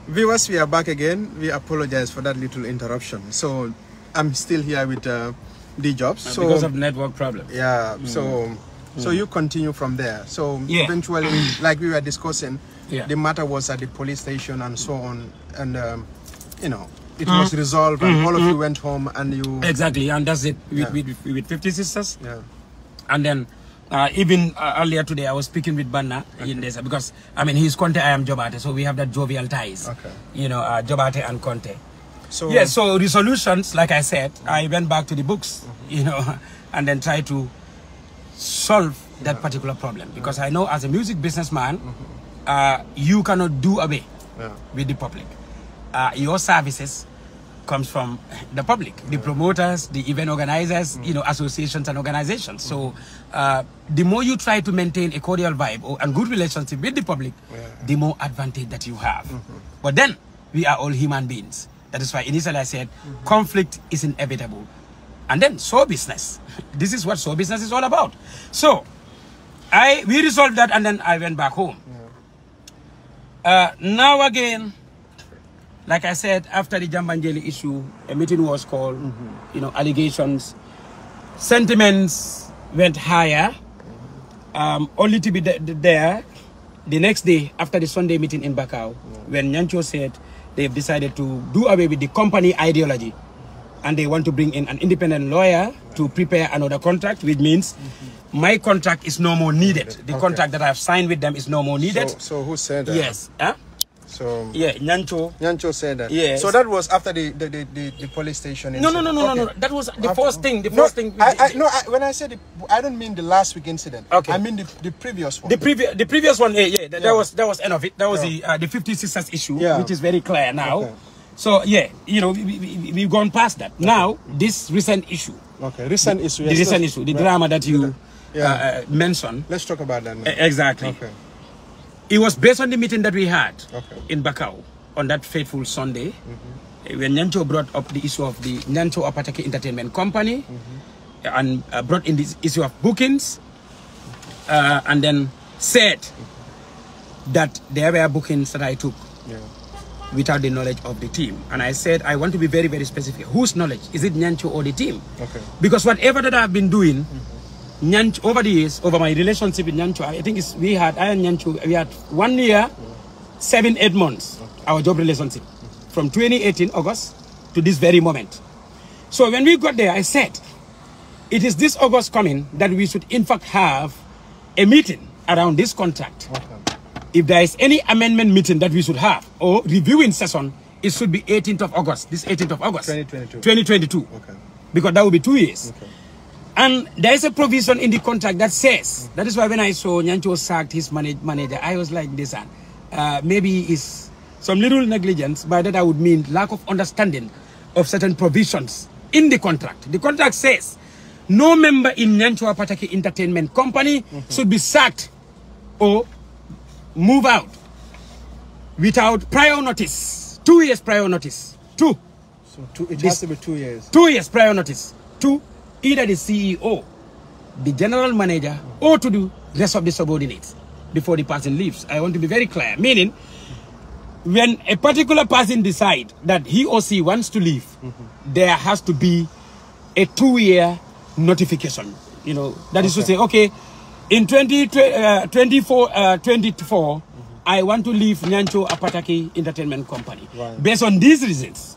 Viewers, we are back again. We apologize for that little interruption. So I'm still here with D-Jobs. So because of network problems. Yeah. So you continue from there. So eventually, like we were discussing, the matter was at the police station and so on, and you know, it was resolved, and all of you went home, and you exactly, and that's it with 50 Sisters. Yeah. And then even earlier today, I was speaking with Banna in this because I mean he's Conte, I am Jobarteh, so we have that jovial ties. Okay. You know, Jobarteh and Conte. So yes, so resolutions, like I said, I went back to the books, you know, and then try to solve that particular problem, because I know as a music businessman, you cannot do away with the public. Your services comes from the public, the promoters, the event organizers, you know, associations and organizations. So the more you try to maintain a cordial vibe and good relationship with the public, the more advantage that you have. But then we are all human beings. That is why initially I said conflict is inevitable. And then show business. This is what show business is all about. So we resolved that, and then I went back home. Now again, like I said, after the Jambanjeli issue, a meeting was called, you know, allegations, sentiments went higher, only to be there the next day after the Sunday meeting in Bakau, when Nyancho said they've decided to do away with the company ideology, and they want to bring in an independent lawyer to prepare another contract, which means my contract is no more needed. The contract that I've signed with them is no more needed. So who said that? Yes. So yeah, Nyancho said that. Yes. So that was after the police station. No. That was the first thing. The first thing. When I said I don't mean the last week incident. Okay. I mean the previous one. The previous one. That was end of it. That was the 50 Sisters issue, which is very clear now. Okay. So yeah, you know, we've gone past that. Now this recent issue. Okay. Recent issue. The recent issue. The drama that you mentioned. Let's talk about that now. Exactly. Okay. It was based on the meeting that we had in Bakau on that fateful Sunday, when Nyancho brought up the issue of the Nyancho Apatake Entertainment Company, and brought in this issue of bookings, and then said that there were bookings that I took without the knowledge of the team. And I said, I want to be very, very specific. Whose knowledge? Is it Nyancho or the team? Okay. Because whatever that I've been doing, Nyancho, over the years, over my relationship with Nyancho, I think I and Nyancho, we had 1 year, 7-8 months, our job relationship, from 2018 August to this very moment. So when we got there, I said, it is this August coming that we should in fact have a meeting around this contract. If there is any amendment meeting that we should have, or reviewing session, it should be 18th of August, this 18th of August. 2022. Okay. Because that will be 2 years. Okay. And there is a provision in the contract that says, that is why when I saw Nyancho sacked his manager, I was like this, maybe it's some little negligence, by that I would mean lack of understanding of certain provisions in the contract. The contract says, no member in Nyancho Apatake Entertainment Company should be sacked or move out without prior notice. 2 years prior notice. So it has to be 2 years. 2 years prior notice. To either the CEO, the general manager, or to the rest of the subordinates before the person leaves. I want to be very clear. Meaning, when a particular person decides that he or she wants to leave, there has to be a 2-year notification. You know, that is to say, okay, in 2024, I want to leave Nyancho Apatake Entertainment Company. Right. Based on these reasons.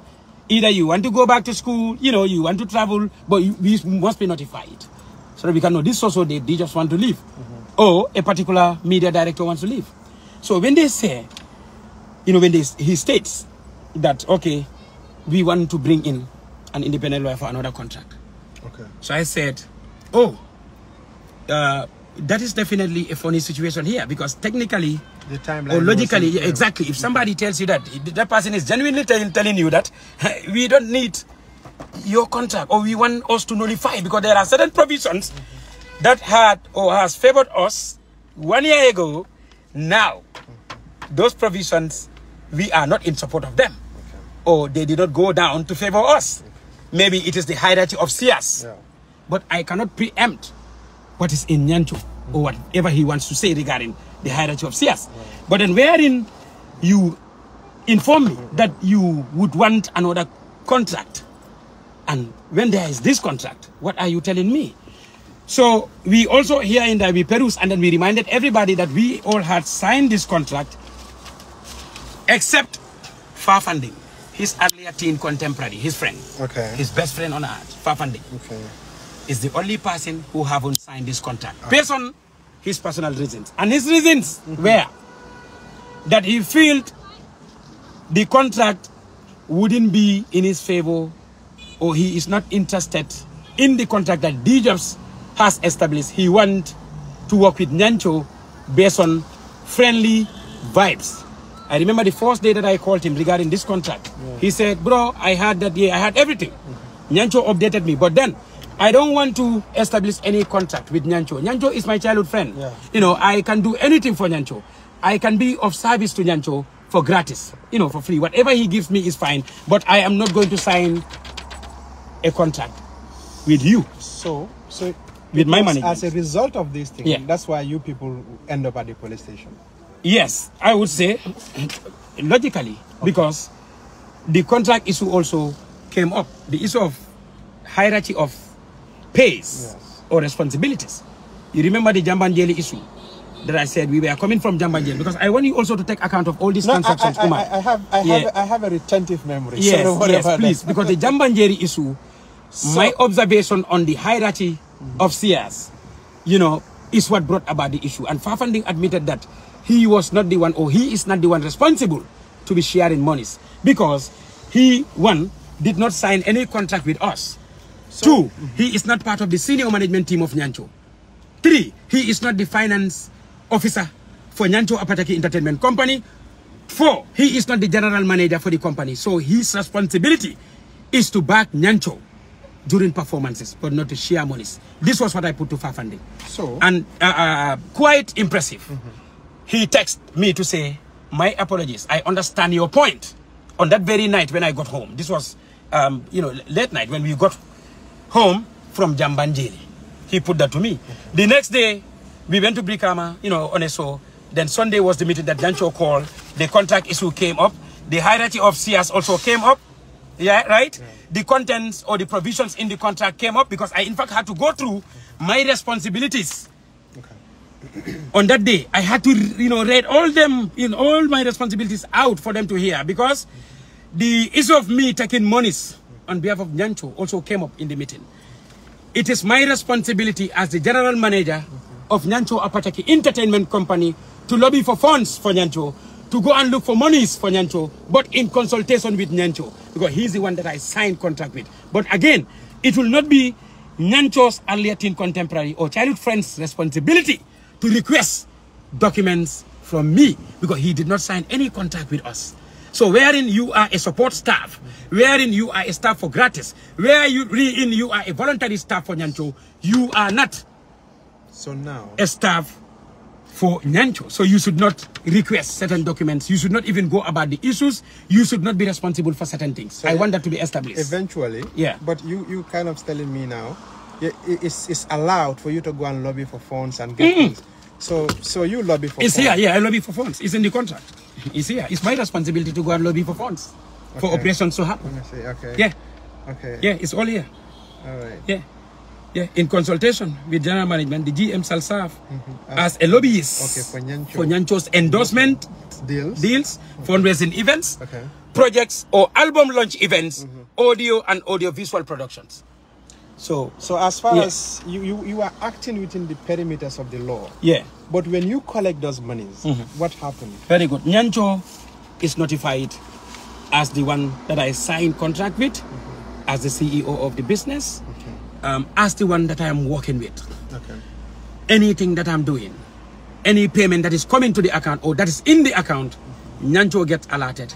Either you want to go back to school, you know, you want to travel, but we must be notified. So that we can know this also they just want to leave. Or a particular media director wants to leave. So when they say, you know, when he states that, okay, we want to bring in an independent lawyer for another contract. Okay. So I said, oh, that is definitely a funny situation here, because technically the timeline or logically, exactly, if somebody tells you that that person is genuinely telling you that we don't need your contract, or we want us to nullify, because there are certain provisions that had or has favored us 1 year ago. Now those provisions, we are not in support of them, or they did not go down to favor us. Maybe it is the hierarchy of CS, but I cannot preempt what is in Nyancho or whatever he wants to say regarding the hierarchy of CS. But then wherein you inform me that you would want another contract. And when there is this contract, what are you telling me? So we also here in that we perused, and then we reminded everybody that we all had signed this contract except Fafanding, his earlier teen contemporary, his friend, his best friend on earth, Fafanding, is the only person who haven't signed this contract based on his personal reasons. And his reasons were that he felt the contract wouldn't be in his favor, or he is not interested in the contract that D-Jobs has established. He wants to work with Nyancho based on friendly vibes. I remember the first day that I called him regarding this contract. He said, bro, I had that day, I had everything. Nyancho updated me, but then I don't want to establish any contract with Nyancho. Nyancho is my childhood friend. You know, I can do anything for Nyancho. I can be of service to Nyancho for gratis, you know, for free. Whatever he gives me is fine, but I am not going to sign a contract with you. So with my money. As a result of this thing, that's why you people end up at the police station. Yes, I would say logically, because the contract issue also came up. The issue of hierarchy of pays or responsibilities. You remember the Jambanjeli issue that I said we were coming from Jambanjeli, because I want you also to take account of all these transactions. I have a retentive memory. Yes, yes, please, because the Jambanjeli issue, my observation on the hierarchy of CS, you know, is what brought about the issue. And Fafanding admitted that he was not the one, or he is not the one responsible to be sharing monies, because he, one, did not sign any contract with us. Two, he is not part of the senior management team of Nyancho. Three, he is not the finance officer for Nyancho Apataki Entertainment Company. Four, he is not the general manager for the company. So his responsibility is to back Nyancho during performances, but not to share monies. This was what I put to Fafanding. And quite impressive. He texted me to say, my apologies, I understand your point. On that very night when I got home, this was, you know, late night when we got home from Jambanjeli. He put that to me. The next day, we went to Brikama, you know, on a show. Then Sunday was the meeting that Nyancho called. The contract issue came up. The hierarchy of CS also came up. Yeah, right? The contents or the provisions in the contract came up, because I, in fact, had to go through my responsibilities. On that day, I had to, you know, read all them, in all my responsibilities out for them to hear, because the issue of me taking monies on behalf of Nyancho also came up in the meeting. It is my responsibility as the general manager of Nyancho Apataki Entertainment Company to lobby for funds for Nyancho, to go and look for monies for Nyancho, but in consultation with Nyancho, because he's the one that I signed contract with. But again, it will not be Nyancho's earlier teen contemporary or childhood friend's responsibility to request documents from me, because he did not sign any contract with us. So wherein you are a support staff, wherein you are a staff for gratis, wherein you are a voluntary staff for Nyancho, you are not a staff for Nyancho. So you should not request certain documents. You should not even go about the issues. You should not be responsible for certain things. So I want that to be established. Eventually. Yeah. But you kind of telling me now, it's allowed for you to go and lobby for funds and get things. So you lobby for funds. Here, yeah, I lobby for funds. It's in the contract. It's here. It's my responsibility to go and lobby for funds for operations to happen. Yeah. Yeah, it's all here. All right. Yeah. Yeah, in consultation with general management, the GM shall serve as a lobbyist for Nyancho's endorsement deals, fundraising events, projects or album launch events, audio and audiovisual productions. So as far as you are acting within the perimeters of the law. Yeah. But when you collect those monies, what happened? Very good. Nyancho is notified as the one that I signed contract with, as the CEO of the business, as the one that I am working with. Anything that I'm doing, any payment that is coming to the account or that is in the account, Nyancho gets alerted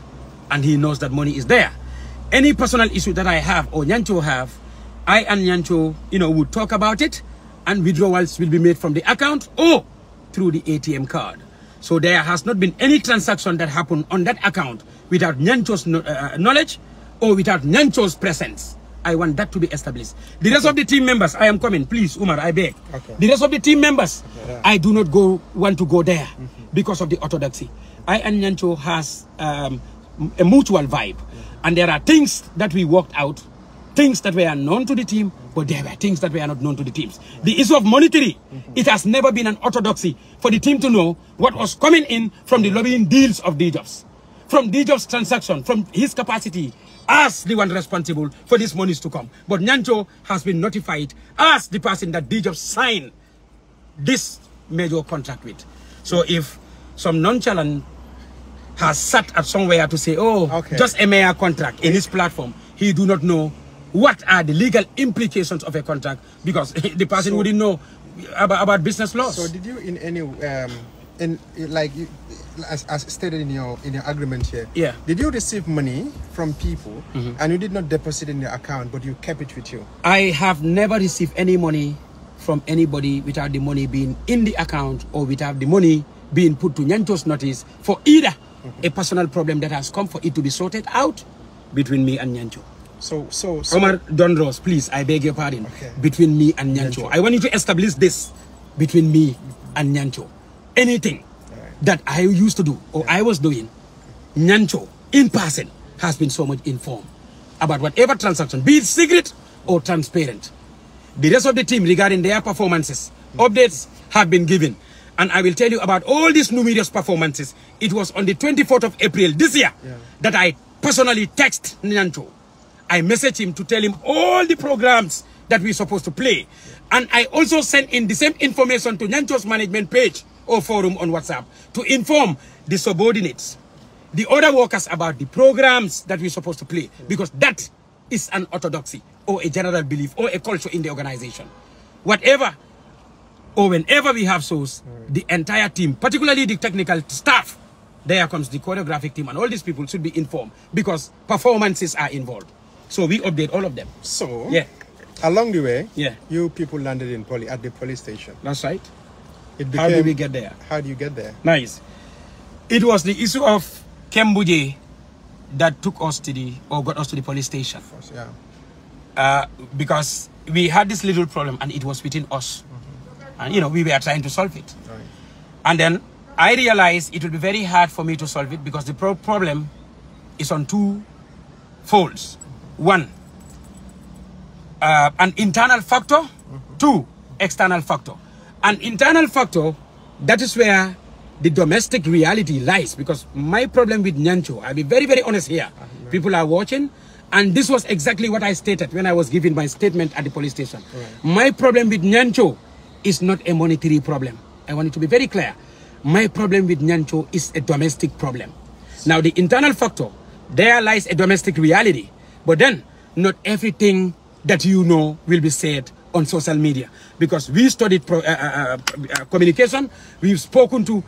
and he knows that money is there. Any personal issue that I have or Nyancho have, I and Nyancho, you know, would talk about it, and withdrawals will be made from the account or through the ATM card. So there has not been any transaction that happened on that account without Nyancho's knowledge or without Nyancho's presence. I want that to be established. The rest of the team members, I am coming, please, Umar, I beg. The rest of the team members, I do not want to go there because of the orthodoxy. I and Nyancho has a mutual vibe. And there are things that we worked out, things that were known to the team, but there were things that were not known to the teams. The issue of monetary, it has never been an orthodoxy for the team to know what was coming in from the lobbying deals of D-Jobs, from D-Jobs' transaction, from his capacity as the one responsible for these monies to come. But Nyancho has been notified as the person that D-Jobs signed this major contract with. So if some nonchalant has sat at somewhere to say, oh, just a mere contract in his platform, he do not know what are the legal implications of a contract, because the person wouldn't know about business laws. So did you in any as stated in your agreement here, did you receive money from people and you did not deposit in your account, but you kept it with you? I have never received any money from anybody without the money being in the account or without the money being put to Nyancho's notice for either a personal problem that has come for it to be sorted out between me and Nyancho. So Omar Don Ross, please, I beg your pardon. Between me and Nyancho. I want you to establish this between me and Nyancho. Anything that I used to do or I was doing, Nyancho in person has been so much informed about whatever transaction, be it secret or transparent. The rest of the team regarding their performances, updates have been given. And I will tell you about all these numerous performances. It was on the 24th of April this year that I personally text Nyancho. I messaged him to tell him all the programs that we're supposed to play. And I also sent in the same information to Nyancho's management page or forum on WhatsApp to inform the subordinates, the other workers about the programs that we're supposed to play. Because that is an orthodoxy or a general belief or a culture in the organization. Whatever or whenever we have shows, the entire team, particularly the technical staff, there comes the choreographic team and all these people should be informed because performances are involved. So we update all of them. So along the way, you people landed in at the police station. That's right. How did we get there? How do you get there? Nice. It was the issue of Kembuje that took us to got us to the police station. Because we had this little problem and it was within us. And you know, we were trying to solve it. And then I realized it would be very hard for me to solve it because the problem is on two folds. One, an internal factor. Two, external factor. An internal factor, that is where the domestic reality lies. Because my problem with Nyancho, I'll be very, very honest here. People are watching. And this was exactly what I stated when I was giving my statement at the police station. My problem with Nyancho is not a monetary problem. I want it to be very clear. My problem with Nyancho is a domestic problem. Now, the internal factor, there lies a domestic reality. But then, not everything that you know will be said on social media. Because we studied communication. We've spoken to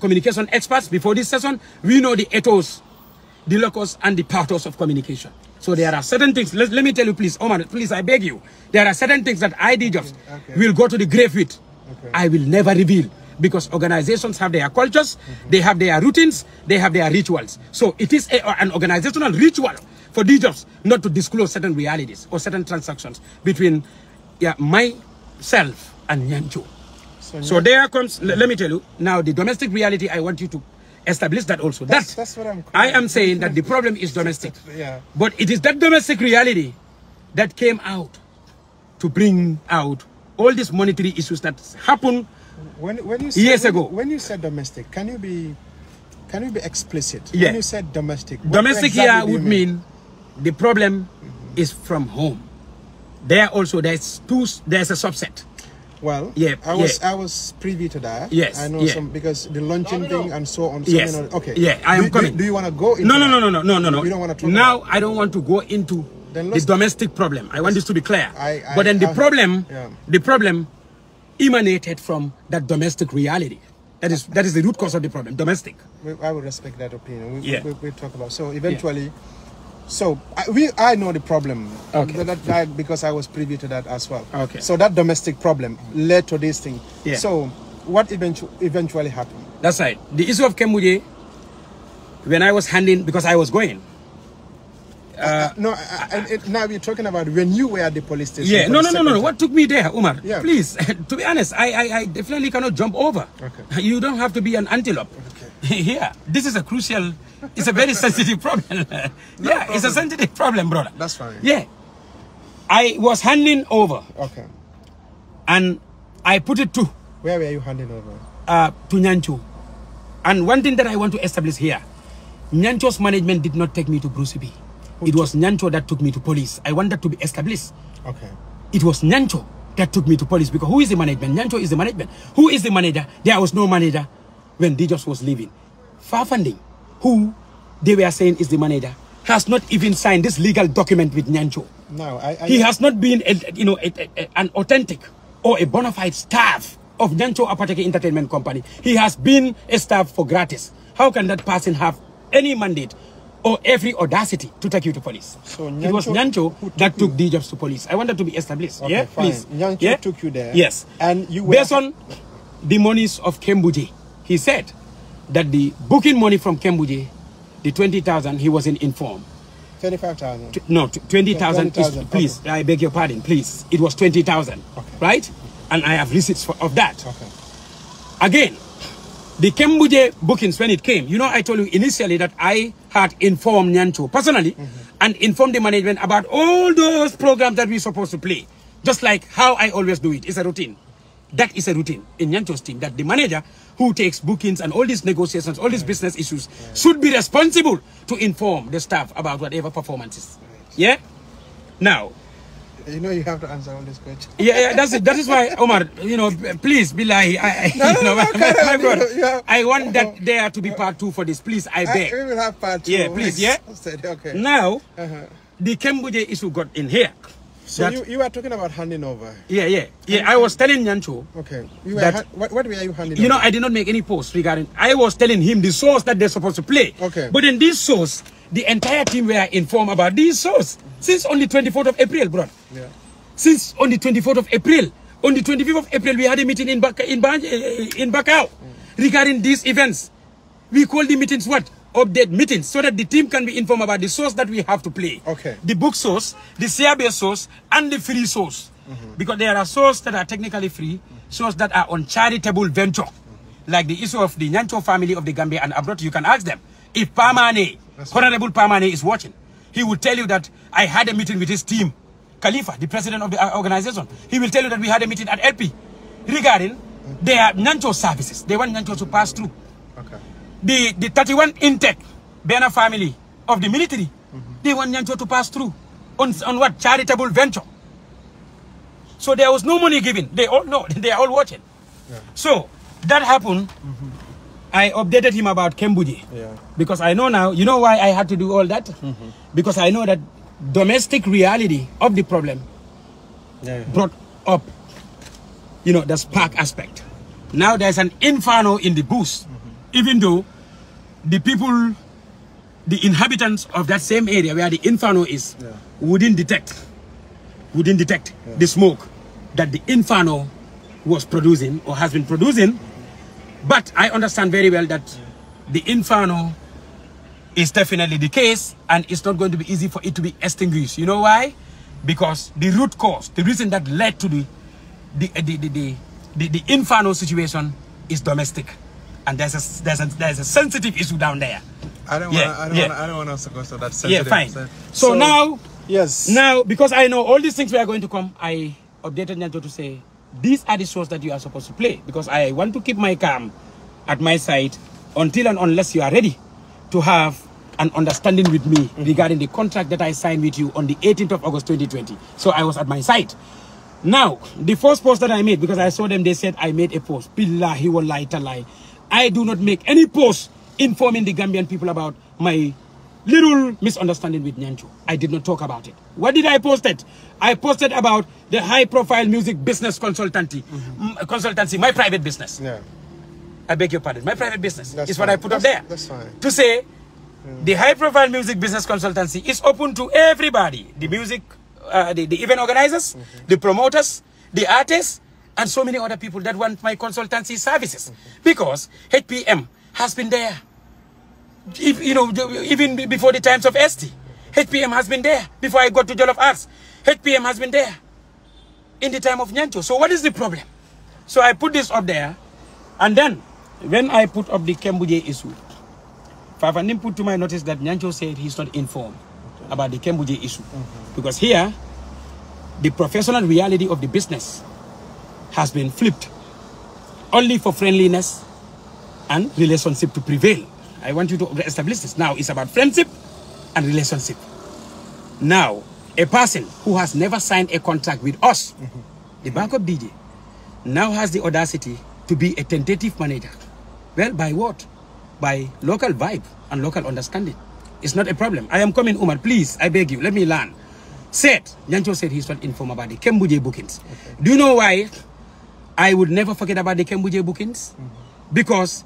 communication experts before this session. We know the ethos, the locus, and the pathos of communication. So there are certain things. Let me tell you, please, Omar, please, I beg you. There are certain things that ID-Jobs will go to the grave with. I will never reveal. Because organizations have their cultures, they have their routines, they have their rituals. So it is an organizational ritual for D-Jobs not to disclose certain realities or certain transactions between myself and Nyancho. So there comes, let me tell you, now the domestic reality, I want you to establish that also. That's what I am saying, that the problem is domestic. But it is that domestic reality that came out to bring out all these monetary issues that happened years ago. When you said domestic, can you be explicit? Yeah. When you said domestic, domestic here would mean the problem is from home. There also there's a subset. Well, I was privy to that. Yes. I know some because the launching thing and so on. Yes. Okay. Yeah, I am coming. Do you want to go into No. You don't want to talk now I don't want to go into the domestic problem. I want this to be clear. But then the problem emanated from that domestic reality. That is the root cause of the problem. Domestic. I will respect that opinion. We talk about so eventually. So I know the problem because I was privy to that as well. So that domestic problem led to this thing. So what eventually happened? That's right. The issue of Kembuje, when I was handing, because I was going. Now we're talking about when you were at the police station. Yeah, no. What took me there, Umar? Please, to be honest, I definitely cannot jump over. You don't have to be an antelope. here, this is a crucial, it's a very sensitive problem. Yeah, it's a sensitive problem, brother. That's fine. Yeah. I was handing over. Okay. And I put it to. Where were you handing over? To Nyancho. And one thing that I want to establish here, Nyancho's management did not take me to Bruce B. It was Nyancho that took me to police. I want that to be established. Okay. It was Nyancho that took me to police, because who is the management? Nyancho is the management. Who is the manager? There was no manager when Dijos was leaving. Farfanding, who they were saying is the manager, has not even signed this legal document with Nyancho. No, he has not been, an authentic or a bona fide staff of Nyancho Jobarteh Entertainment Company. He has been a staff for gratis. How can that person have any mandate or every audacity to take you to police? So it was Nyancho that took Dijos to police. I want that to be established. Okay, yeah, fine. please. Nyancho took you there. Yes. And you were... Based on the monies of Kembuje, he said that the booking money from Kembuje, the 20,000, he wasn't informed. 25,000. No, 20,000. Please, okay. I beg your pardon. Please, it was 20,000, okay. Right? And I have receipts of that. Okay. Again, the Kembuje bookings, when it came, you know, I told you initially that I had informed Nyancho personally and informed the management about all those programs that we're supposed to play, just like how I always do it. It's a routine. That is a routine in Nyancho's team, that the manager who takes bookings and all these negotiations, all these business issues, should be responsible to inform the staff about whatever performances. Yeah? Now, you know, you have to answer all these questions. Yeah, that's it. That is why, Omar, please, Billahi, I want that there to be part 2 for this. Please, I beg. We will have part 2. Yeah, please, yeah? Okay. Now, the Kembuje issue got in here. So you were talking about handing over. Yeah. I was telling Nyancho. Okay. What were you handing over? You know, I did not make any post regarding. I was telling him the source that they're supposed to play. Okay. But in this source, the entire team were informed about these source since on the 24th of April, bro. Yeah. Since on the 24th of April. On the 25th of April, we had a meeting in Bakau regarding these events. We call the meetings what? Update meetings, so that the team can be informed about the source that we have to play. Okay. The book source, the CRB source, and the free source. Because there are sources that are technically free, sources that are on charitable venture. Like the issue of the Nyancho family of the Gambia and abroad, you can ask them. If Pamane, Honorable Pamane is watching, he will tell you that I had a meeting with his team. Khalifa, the president of the organization, he will tell you that we had a meeting at LP regarding their Nyancho services. They want Nyancho to pass through. Okay. The 31 intake Bena family of the military, they want Nyancho to pass through on what? Charitable venture. So there was no money given. They all know. They are all watching. Yeah. So that happened. I updated him about Kembuje. Yeah. Because I know now, you know why I had to do all that? Because I know that domestic reality of the problem brought up, the spark aspect. Now there's an inferno in the bush. Even though the people, the inhabitants of that same area where the inferno is, wouldn't detect the smoke that the inferno was producing or has been producing. But I understand very well that the inferno is definitely the case, and it's not going to be easy for it to be extinguished. You know why? Because the root cause, the reason that led to the inferno situation is domestic. And there's a sensitive issue down there. I don't want us to go to that sensitive. Yeah, fine. So now, yes. Now, because I know all these things were going to come, I updated Nyancho to say, these are the shows that you are supposed to play. Because I want to keep my calm at my side until and unless you are ready to have an understanding with me regarding the contract that I signed with you on the 18th of August 2020. So I was at my side. Now, the first post that I made, because I saw them, they said I made a post. Billahi wallahi talai. I do not make any post informing the Gambian people about my little misunderstanding with Nyancho. I did not talk about it. What did I post it? I posted about the high-profile music business consultancy, my private business. Yeah. I beg your pardon. My private business is what I put up there. That's fine. To say the high-profile music business consultancy is open to everybody. The music, the event organizers, the promoters, the artists, and so many other people that want my consultancy services. Because HPM has been there. Even before the times of ST. HPM has been there. Before I got to Jollof Arts, HPM has been there. In the time of Nyancho. So what is the problem? So I put this up there. And then when I put up the Kembuje issue, Fafa put to my notice that Nyancho said he's not informed about the Kembuje issue. Because here, the professional reality of the business has been flipped only for friendliness and relationship to prevail. I want you to establish this. Now, it's about friendship and relationship. Now, a person who has never signed a contract with us, the backup DJ, now has the audacity to be a tentative manager. Well, by what? By local vibe and local understanding. It's not a problem. I am coming, Umar. Please, I beg you, let me learn. Nyancho said he's not informed about the Kembuje bookings. Do you know why I would never forget about the Kembuje bookings? Because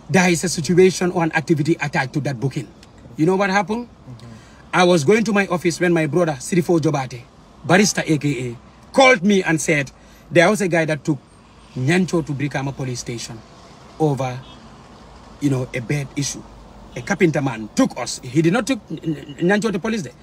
there is a situation or an activity attached to that booking. You know what happened? I was going to my office when my brother, DEMBO Jobarteh, barrister aka, called me and said there was a guy that took Nyancho to Brikama police station over, a bad issue. A carpenter man took us. He did not take Nyancho to police there.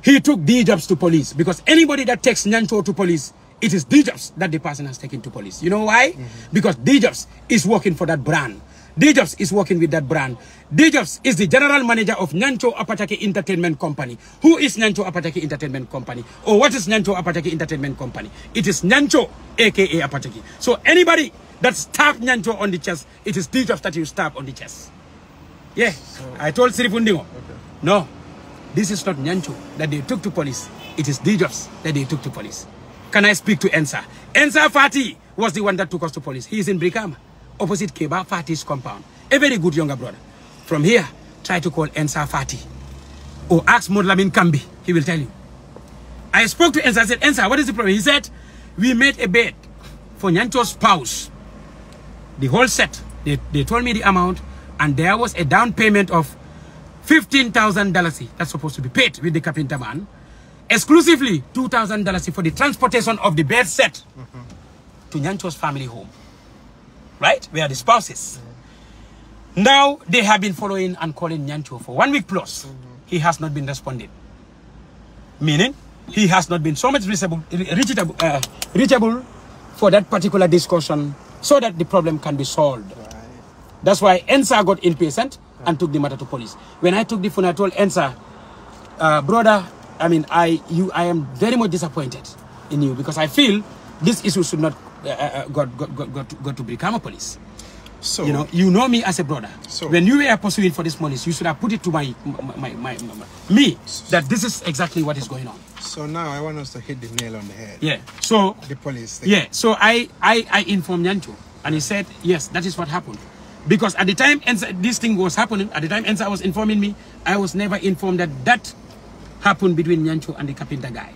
He took D-Jobs to police, because anybody that takes Nyancho to police, it is D-Jobs that the person has taken to police. You know why? Because D-Jobs is working for that brand. D-Jobs is working with that brand. D-Jobs is the general manager of Nyancho Jobarteh Entertainment Company. Who is Nyancho Jobarteh Entertainment Company? Or what is Nyancho Jobarteh Entertainment Company? It is Nyancho, aka Jobarteh. So anybody that stabbed Nyancho on the chest, it is D-Jobs that you stab on the chest. Yeah, I told Sirifundingo, no, this is not Nyancho that they took to police. It is D-Jobs that they took to police. Can I speak to Ensa? Ensa Fati was the one that took us to police. He is in Brikama, opposite Keba Fati's compound. A very good younger brother. From here, try to call Ensa Fati. Or ask Modlamin Kambi. He will tell you. I spoke to Ensa. I said, Ensa, what is the problem? He said, we made a bed for Nyancho's spouse. The whole set. They told me the amount. And there was a down payment of $15,000 that's supposed to be paid with the carpenter man. Exclusively $2,000 for the transportation of the bed set to Nyancho's family home. Right? Where the spouses. Now they have been following and calling Nyancho for 1 week plus. He has not been responding. Meaning, he has not been so much reachable for that particular discussion so that the problem can be solved. That's why Ensa got impatient and took the matter to police. When I took the phone, I told Ensa, brother, I am very much disappointed in you, because I feel this issue should not go to Brikama police. So you know me as a brother. So when you were pursuing for this money, you should have put it to me that this is exactly what is going on. So now I want us to hit the nail on the head. Yeah. So the police thing. Yeah. So I informed Nyancho, and he said yes, that is what happened. Because at the time this thing was happening, at the time Ensa was informing me, I was never informed that happened between Nyancho and the carpenter guy.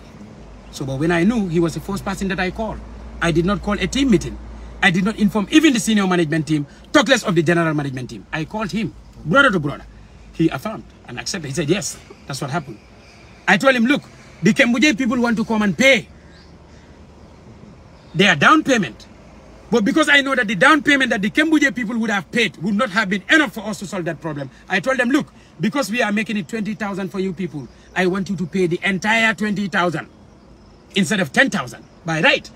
So, but when I knew, he was the first person that I called. I did not call a team meeting. I did not inform even the senior management team, talk less of the general management team. I called him, brother to brother. He affirmed and accepted. He said, yes, that's what happened. I told him, look, the Kembuje people want to come and pay their down payment. But because I know that the down payment that the Kembuje people would have paid would not have been enough for us to solve that problem, I told them, look, because we are making it 20,000 for you people, I want you to pay the entire 20,000 instead of 10,000 by right.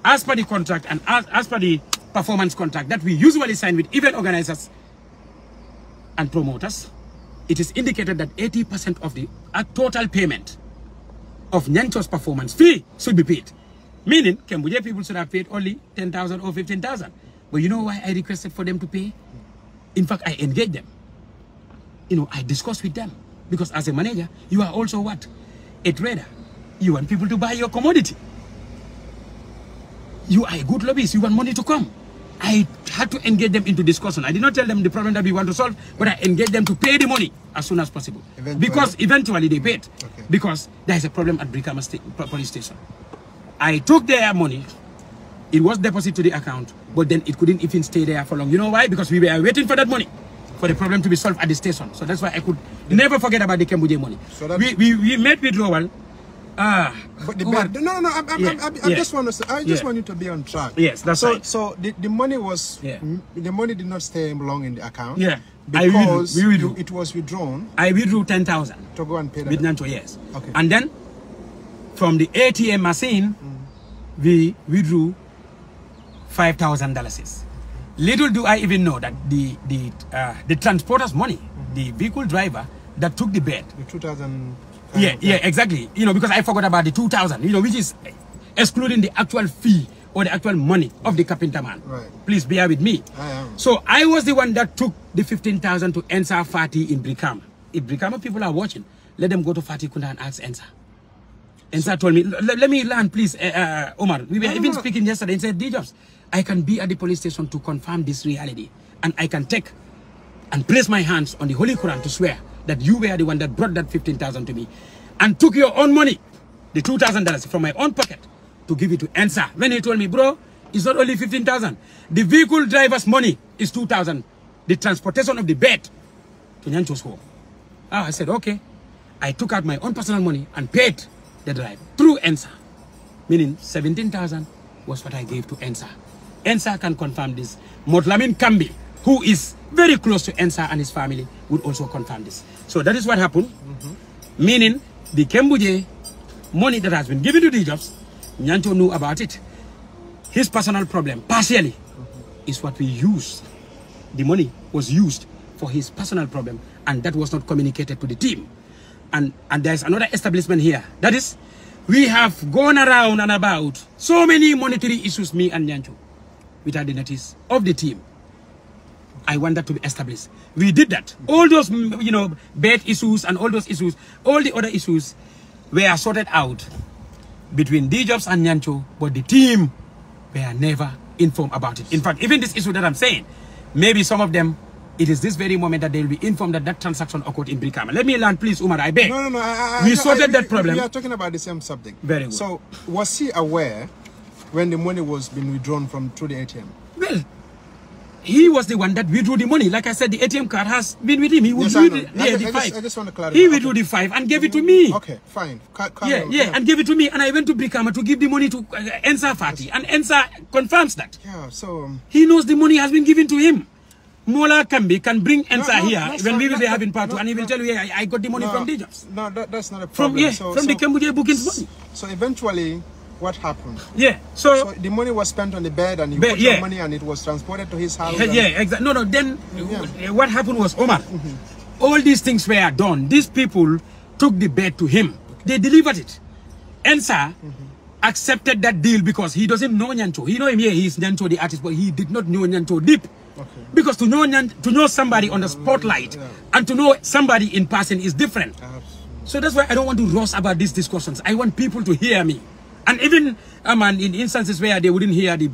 As per the contract and as per the performance contract that we usually sign with event organizers and promoters, it is indicated that 80% of the total payment of Nyancho's performance fee should be paid. Meaning, Kembuje people should have paid only 10,000 or 15,000. But you know why I requested for them to pay? In fact, I engaged them. I discussed with them. Because as a manager, you are also what? A trader. You want people to buy your commodity. You are a good lobbyist. You want money to come. I had to engage them into discussion. I did not tell them the problem that we want to solve, but I engaged them to pay the money as soon as possible. Because eventually they paid. Okay. Because there is a problem at Brikama police station. I took their money. It was deposited to the account, but then it couldn't even stay there for long. You know why? Because we were waiting for that money, for the problem to be solved at the station. So that's why I could never forget about the Kembuje money. So we made withdrawal. But I just want you to be on track. Yes, that's right. So the money was the money did not stay long in the account. Yeah, because it was withdrawn. I withdrew 10,000 to go and pay that. With Nyancho, yes. Okay. And then from the ATM machine, we withdrew $5,000. Little do I even know that the transporter's money, the vehicle driver that took the bed. The 2,000. Yeah, exactly. You know, because I forgot about the 2,000. You know, which is excluding the actual fee or the actual money of the carpenter man. Right. Please bear with me. I am. So I was the one that took the 15,000 to Ensa Fati in Brikama. If Brikama people are watching, let them go to Fati Kunda and ask Ensa. Ensa told me, let me learn, please, Omar. We were even speaking yesterday and said, D-Jobs, I can be at the police station to confirm this reality. And I can take and place my hands on the Holy Quran to swear that you were the one that brought that 15,000 to me and took your own money, the $2,000 from my own pocket, to give it to Ensa. When he told me, bro, it's not only 15,000. The vehicle driver's money is 2,000. The transportation of the bed to Nyancho's home. I said, okay. I took out my own personal money and paid the drive through Ensa. Meaning 17,000 was what I gave to Ensa. Ensa can confirm this. Motlamin Kambi, who is very close to Ensa and his family, would also confirm this. So that is what happened. Meaning the Kembuje money that has been given to D-Jobs, Nyancho knew about it. His personal problem, partially, is what we used. The money was used for his personal problem, and that was not communicated to the team. And there's another establishment here. That is, we have gone around and about so many monetary issues, me and Nyancho, without the notice of the team. I want that to be established. We did that. All those, you know, bed issues and all those issues, all the other issues were sorted out between D-Jobs and Nyancho, but the team were never informed about it. In fact, even this issue that I'm saying, maybe some of them, it is this very moment that they will be informed that that transaction occurred in Brikama. Let me learn, please, Umar, I beg. No. We sorted that problem. We are talking about the same subject. Very good. So, was he aware when the money was being withdrawn through the ATM? Well, he was the one that withdrew the money. Like I said, the ATM card has been with him. He withdrew the 5. I just want to clarify. He withdrew the 5 and gave it to me. Okay, fine. And gave it to me. And I went to Brikama to give the money to Ensa Fati. And Ensa confirms that. Yeah, so... he knows the money has been given to him. Mola Kambi can bring Ensa here when we will be having part 2, and he will tell you, yeah, I got the money from D-Jobs. No, that's not a problem. From the Kembuje bookings money. So eventually, what happened? Yeah, so the money was spent on the bed, and he put your money, and it was transported to his house. Yeah, exactly. No, then what happened was, Omar, all these things were done. These people took the bed to him. They delivered it. Ensa accepted that deal because he doesn't know Nyancho. He know him here, he's Nyancho the artist, but he did not know Nyancho deep. Because to know somebody on the spotlight and to know somebody in person is different. So that's why I don't want to rush about these discussions. I want people to hear me. And even in instances where they wouldn't hear the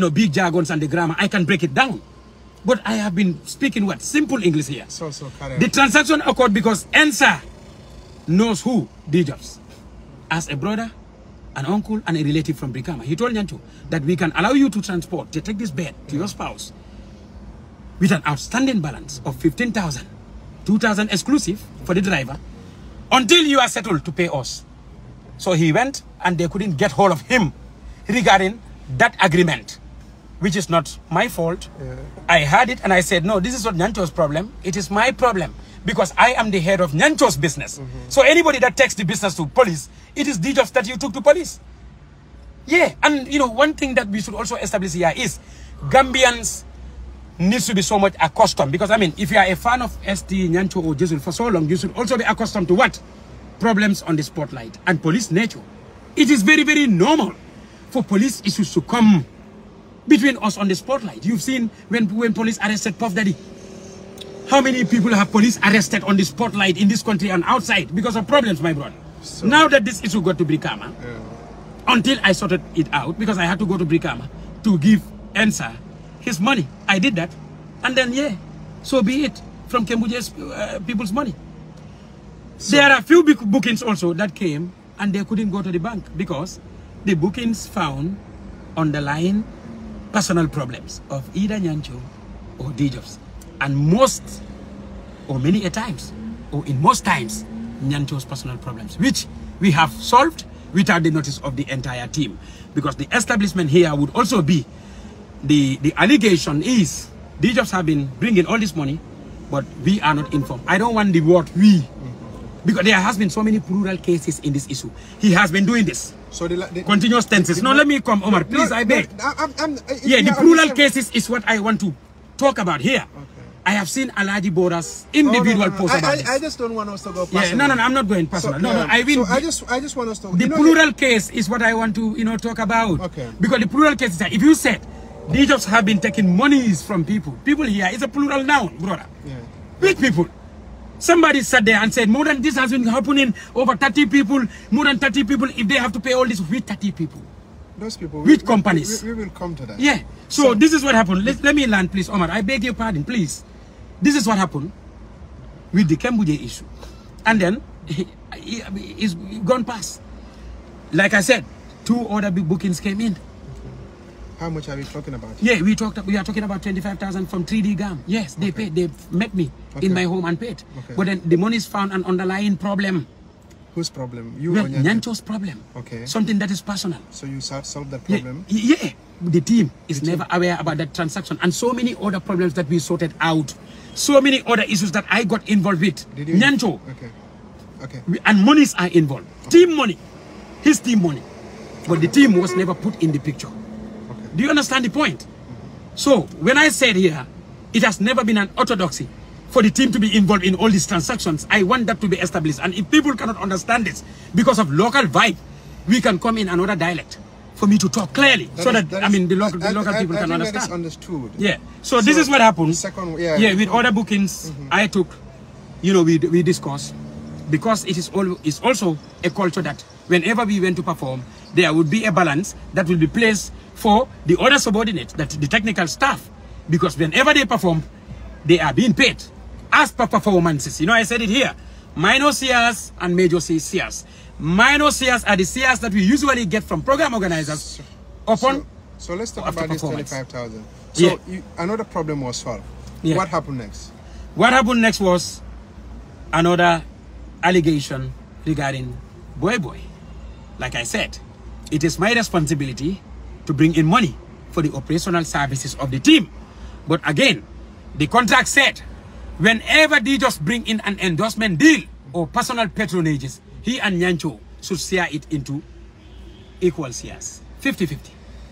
big jargons and the grammar, I can break it down. But I have been speaking simple English here. The transaction occurred because Ensa knows who D-Jobs as a brother, an uncle, and a relative from Brikama. He told Nyancho that we can allow you to transport, to take this bed to your spouse with an outstanding balance of 15,000, 2,000 exclusive for the driver, until you are settled to pay us. So he went, and they couldn't get hold of him regarding that agreement, which is not my fault. I had it, and I said, no, this is not Nyancho's problem. It is my problem, because I am the head of Nyancho's business. So anybody that takes the business to police, it is D-Jobs that you took to police. Yeah, and one thing that we should also establish here is Gambians needs to be so much accustomed, because if you are a fan of ST, Nyancho, or Jesus for so long, you should also be accustomed to what? Problems on the spotlight and police nature. It is very, very normal for police issues to come between us on the spotlight. You've seen when police arrested Puff Daddy. How many people have police arrested on the spotlight in this country and outside because of problems, my brother? So, now that this issue got to Brikama, until I sorted it out, because I had to go to Brikama to give Ensa his money. I did that. And then, so be it, from Kembuje's people's money. So, there are a few big bookings also that came, and they couldn't go to the bank because the bookings found underlying personal problems of either Nyancho or D-Jobs. And most, or many a times, or in most times, Nyancho's personal problems, which we have solved without the notice of the entire team. Because the establishment here would also be, the allegation is, D-Jobs have been bringing all this money, but we are not informed. I don't want the word we. Because there has been so many plural cases in this issue. He has been doing this. So the continuous tenses. No, let me come, Omar. Please, I beg. Yeah, the plural cases is what I want to talk about here. Okay. I have seen Alhaji Bora's individual posts about this. I just don't want us to go personal. Yeah, no, I'm not going personal. So, I will. So I just want us to. The plural case is what I want to, talk about. Okay. Because the plural case is that if you said these jobs have been taking monies from people here, it's a plural noun, brother. Yeah. Big people. Somebody sat there and said more than this has been happening over 30 people, more than 30 people. If they have to pay all this with 30 people. Those people, with companies. We will come to that. Yeah. So this is what happened. Let me land, please, Omar. I beg your pardon, please. This is what happened with the Cambodia issue. And then it's gone past. Like I said, 2 other big bookings came in. How much are we talking about? Yeah, we are talking about 25,000 from 3D GAM. Yes, they paid. They met me in my home and paid. Okay. But then the money is found an underlying problem. Whose problem? You or Nyancho's problem. Okay. Something that is personal. So you solved that problem? Yeah. The team is never aware about that transaction. And so many other problems that we sorted out. So many other issues that I got involved with. Nyancho. Okay. And monies are involved. Okay. Team money. His team money. But the team was never put in the picture. Okay. Do you understand the point? So when I said here, it has never been an orthodoxy for the team to be involved in all these transactions. I want that to be established. And if people cannot understand this because of local vibe, we can come in another dialect for me to talk clearly, the local people can understand. That is understood. Yeah. So this is what happened. With other bookings, I took, we discussed, because it is also a culture that whenever we went to perform, there would be a balance that will be placed for the other subordinates, that the technical staff, because whenever they perform, they are being paid as per performances. I said it here. Minor CRs and major CRs. Minor CRs are the CRs that we usually get from program organizers So let's talk about this 25,000. So another problem was solved. Yeah. What happened next? What happened next was another allegation regarding Boy. Like I said, it is my responsibility to bring in money for the operational services of the team. But again, the contract said, whenever they just bring in an endorsement deal or personal patronages, he and Nyancho should share it into equal shares. 50-50.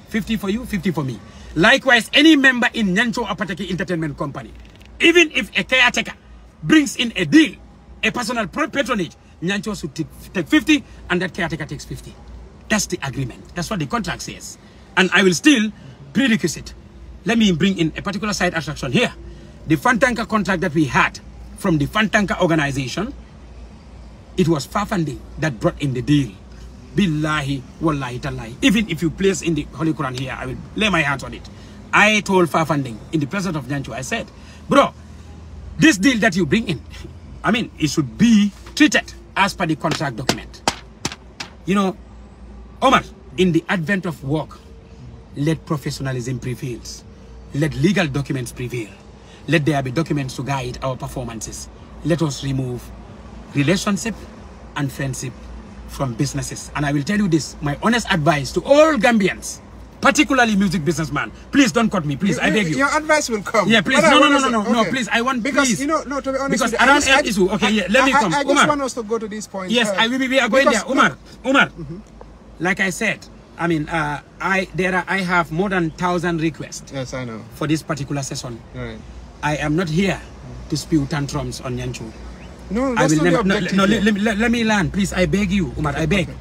50 for you, 50 for me. Likewise, any member in Nyancho Jobarteh Entertainment Company, even if a caretaker brings in a deal, a personal patronage, Nyancho should take 50 and that caretaker takes 50. That's the agreement. That's what the contract says. And I will still prerequisite. Let me bring in a particular side attraction here. The Fantanka contract that we had from the Fantanka organization, it was Fafande that brought in the deal. Billahi, wallahi, tallahi. Even if you place in the Holy Quran here, I will lay my hands on it. I told Fafande in the presence of Nyancho, I said, bro, this deal that you bring in, it should be treated as per the contract document. Omar, in the advent of work, let professionalism prevail. Let legal documents prevail. Let there be documents to guide our performances. Let us remove relationship and friendship from businesses. And I will tell you this, my honest advice to all Gambians, particularly music businessmen. Please don't cut me, please. I beg you. Your advice will come. Yeah, please. No, please. I want, because, please. To be honest, because around health issue. Okay, let me come. I just want us to go to this point. Yes, we are going there. Umar. Like I said, I have more than 1,000 requests. Yes, I know. For this particular session. Right. I am not here to spew tantrums on Nyancho. No, that's not the objective. Let me land, please. I beg you, Umar. I beg. Okay.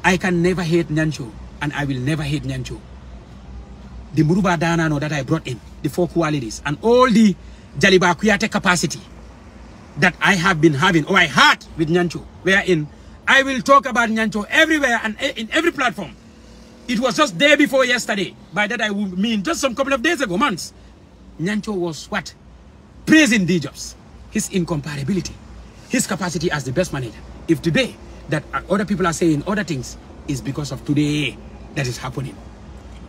I can never hate Nyancho, and I will never hate Nyancho. The Muruba Danano that I brought in, the 4 qualities, and all the Jaliba Kuyate capacity that I have been having, or I had with Nyancho, wherein I will talk about Nyancho everywhere and in every platform. It was just day before yesterday. By that I mean just some couple of days ago, months. Nyancho was what? Praising D-Jobs. His incomparability. His capacity as the best manager. If today that other people are saying other things, is because of today that is happening.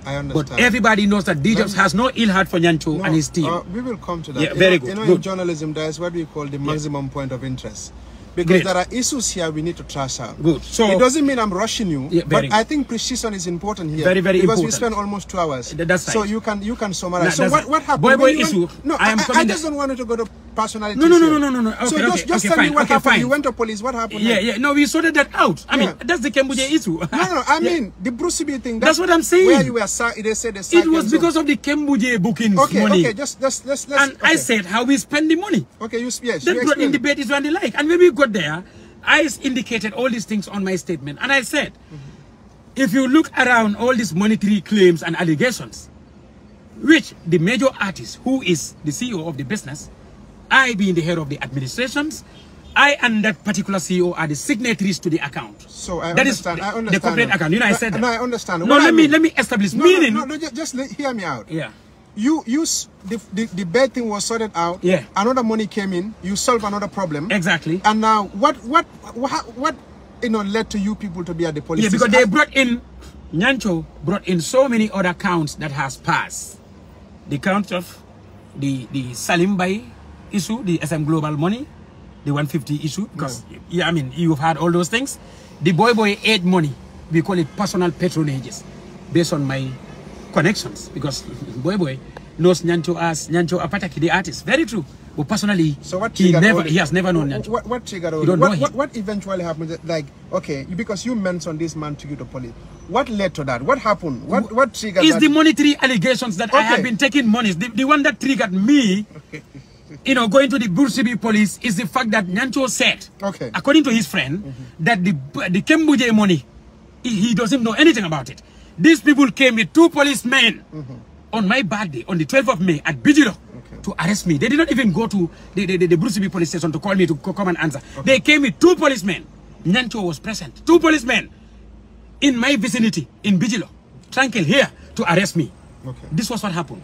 I understand. But everybody knows that D-Jobs has no ill heart for Nyancho and his team. We will come to that. Yeah, very good. In journalism, there is what we call the maximum point of interest. Because there are issues here we need to trash out. Good. So it doesn't mean I'm rushing you, but I think precision is important here. Very, very important. Because we spend almost 2 hours. That's right. So you can summarize. So what happened? Boy issue. No, I just don't want it to go to personality. No. Okay, so just tell me what happened. You went to police. What happened? Yeah. No, we sorted that out. I mean, that's the Kembuje issue. No. I mean, the Bruce B thing. That's what I'm saying. Where you were, they said the it was because of the Kembuje bookings money. Okay, let's. And I said how we spend the money. Okay, yes. That brought in debate is and the like. And when we got there, I indicated all these things on my statement, and I said, if you look around all these monetary claims and allegations, which the major artist, who is the CEO of the business, I being the head of the administrations, I and that particular CEO are the signatories to the account. So I understand. The corporate account. You know, I said that. No, I understand. No, let me establish. Meaning. No, just hear me out. Yeah. You the bad thing was sorted out. Yeah. Another money came in. You solved another problem. Exactly. And now what led to you people to be at the police? Yeah, because they brought in Nyancho brought in so many other counts that has passed. The count of the Salim Bay issue, the SM Global money, the 150 issue, because I mean you've had all those things. The boy aid money, we call it personal patronages, based on my connections, because boy knows Nyancho as Nyancho Apataki, the artist. Very true. But personally, so what he has never known Nyancho. What triggered all this? What eventually happened? Like, okay, because you mentioned this man took you to police. What led to that? What happened? What triggered that? It's the monetary allegations that I have been taking money. The one that triggered me, going to the Bursibi police is the fact that Nyancho said, according to his friend, that the Kembuje money, he doesn't know anything about it. These people came with 2 policemen on my birthday, on the 12th of May, at Bijilo, to arrest me. They did not even go to the Bursibi police station to call me to come and answer. They came with 2 policemen. Nyancho was present. 2 policemen in my vicinity, in Bijilo, tranquil here, to arrest me. This was what happened.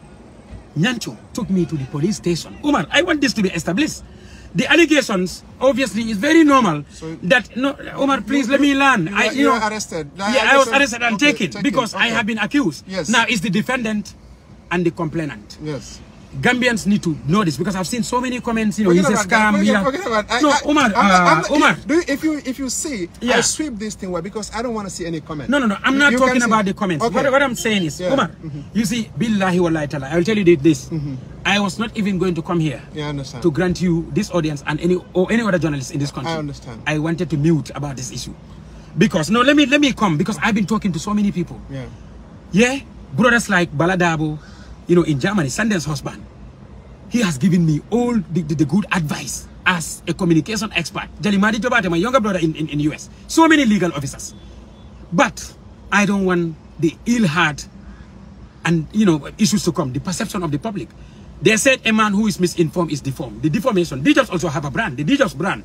Nyancho took me to the police station. Umar, I want this to be established. The allegations, obviously, is very normal. So that, no, Umar, please let me learn. You were arrested. I was arrested and taken because I have been accused. Now, it's the defendant and the complainant. Gambians need to know this because I've seen so many comments. He's a scam. Umar. If you see, I sweep this thing away because I don't want to see any comments. No. I'm not talking about the comments. What I'm saying is, Umar, you see, billahi wallahi ta'ala, I will tell you this. I was not even going to come here to grant you this audience and any other journalist in this country. I understand. I wanted to mute about this issue because let me come because I've been talking to so many people. Brothers like Baladabo, in Germany, Sunday's husband, he has given me all the good advice as a communication expert. DEMBO Jobarteh, my younger brother in US, so many legal officers. But I don't want the ill heart and issues to come, the perception of the public. They said a man who is misinformed is deformed. The deformation. DJs also have a brand. The DJs brand.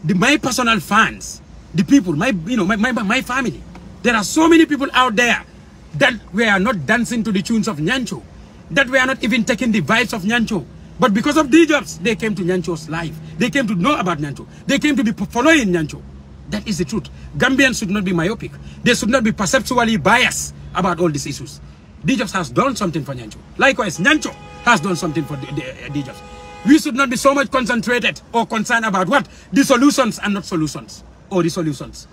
My personal fans, the people, my family. There are so many people out there that were not dancing to the tunes of Nyancho, that were not even taking the vibes of Nyancho. But because of DJs, they came to Nyancho's life. They came to know about Nyancho. They came to be following Nyancho. That is the truth. Gambians should not be myopic. They should not be perceptually biased about all these issues. DJs has done something for Nyancho. Likewise, Nyancho has done something for the DJs. We should not be so much concentrated or concerned about what? The solutions and not solutions. Or the solutions.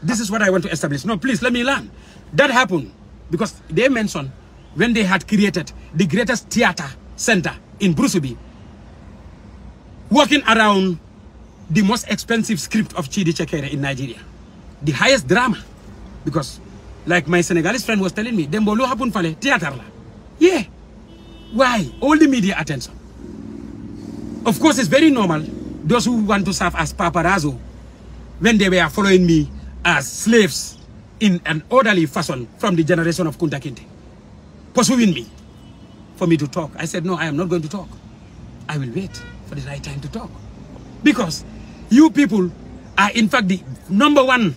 This is what I want to establish. No, please, let me learn. That happened because they mentioned when they had created the greatest theater center in Brusubi, working around the most expensive script of Chidi Chekere in Nigeria. The highest drama. Because, like my Senegalese friend was telling me, DEMBO lo hapun fale theater la. Yeah. Why? All the media attention. Of course, it's very normal. Those who want to serve as paparazzo, when they were following me as slaves in an orderly fashion from the generation of Kunta Kinte, pursuing me for me to talk. I said, no, I am not going to talk. I will wait for the right time to talk. Because you people are, in fact, the #1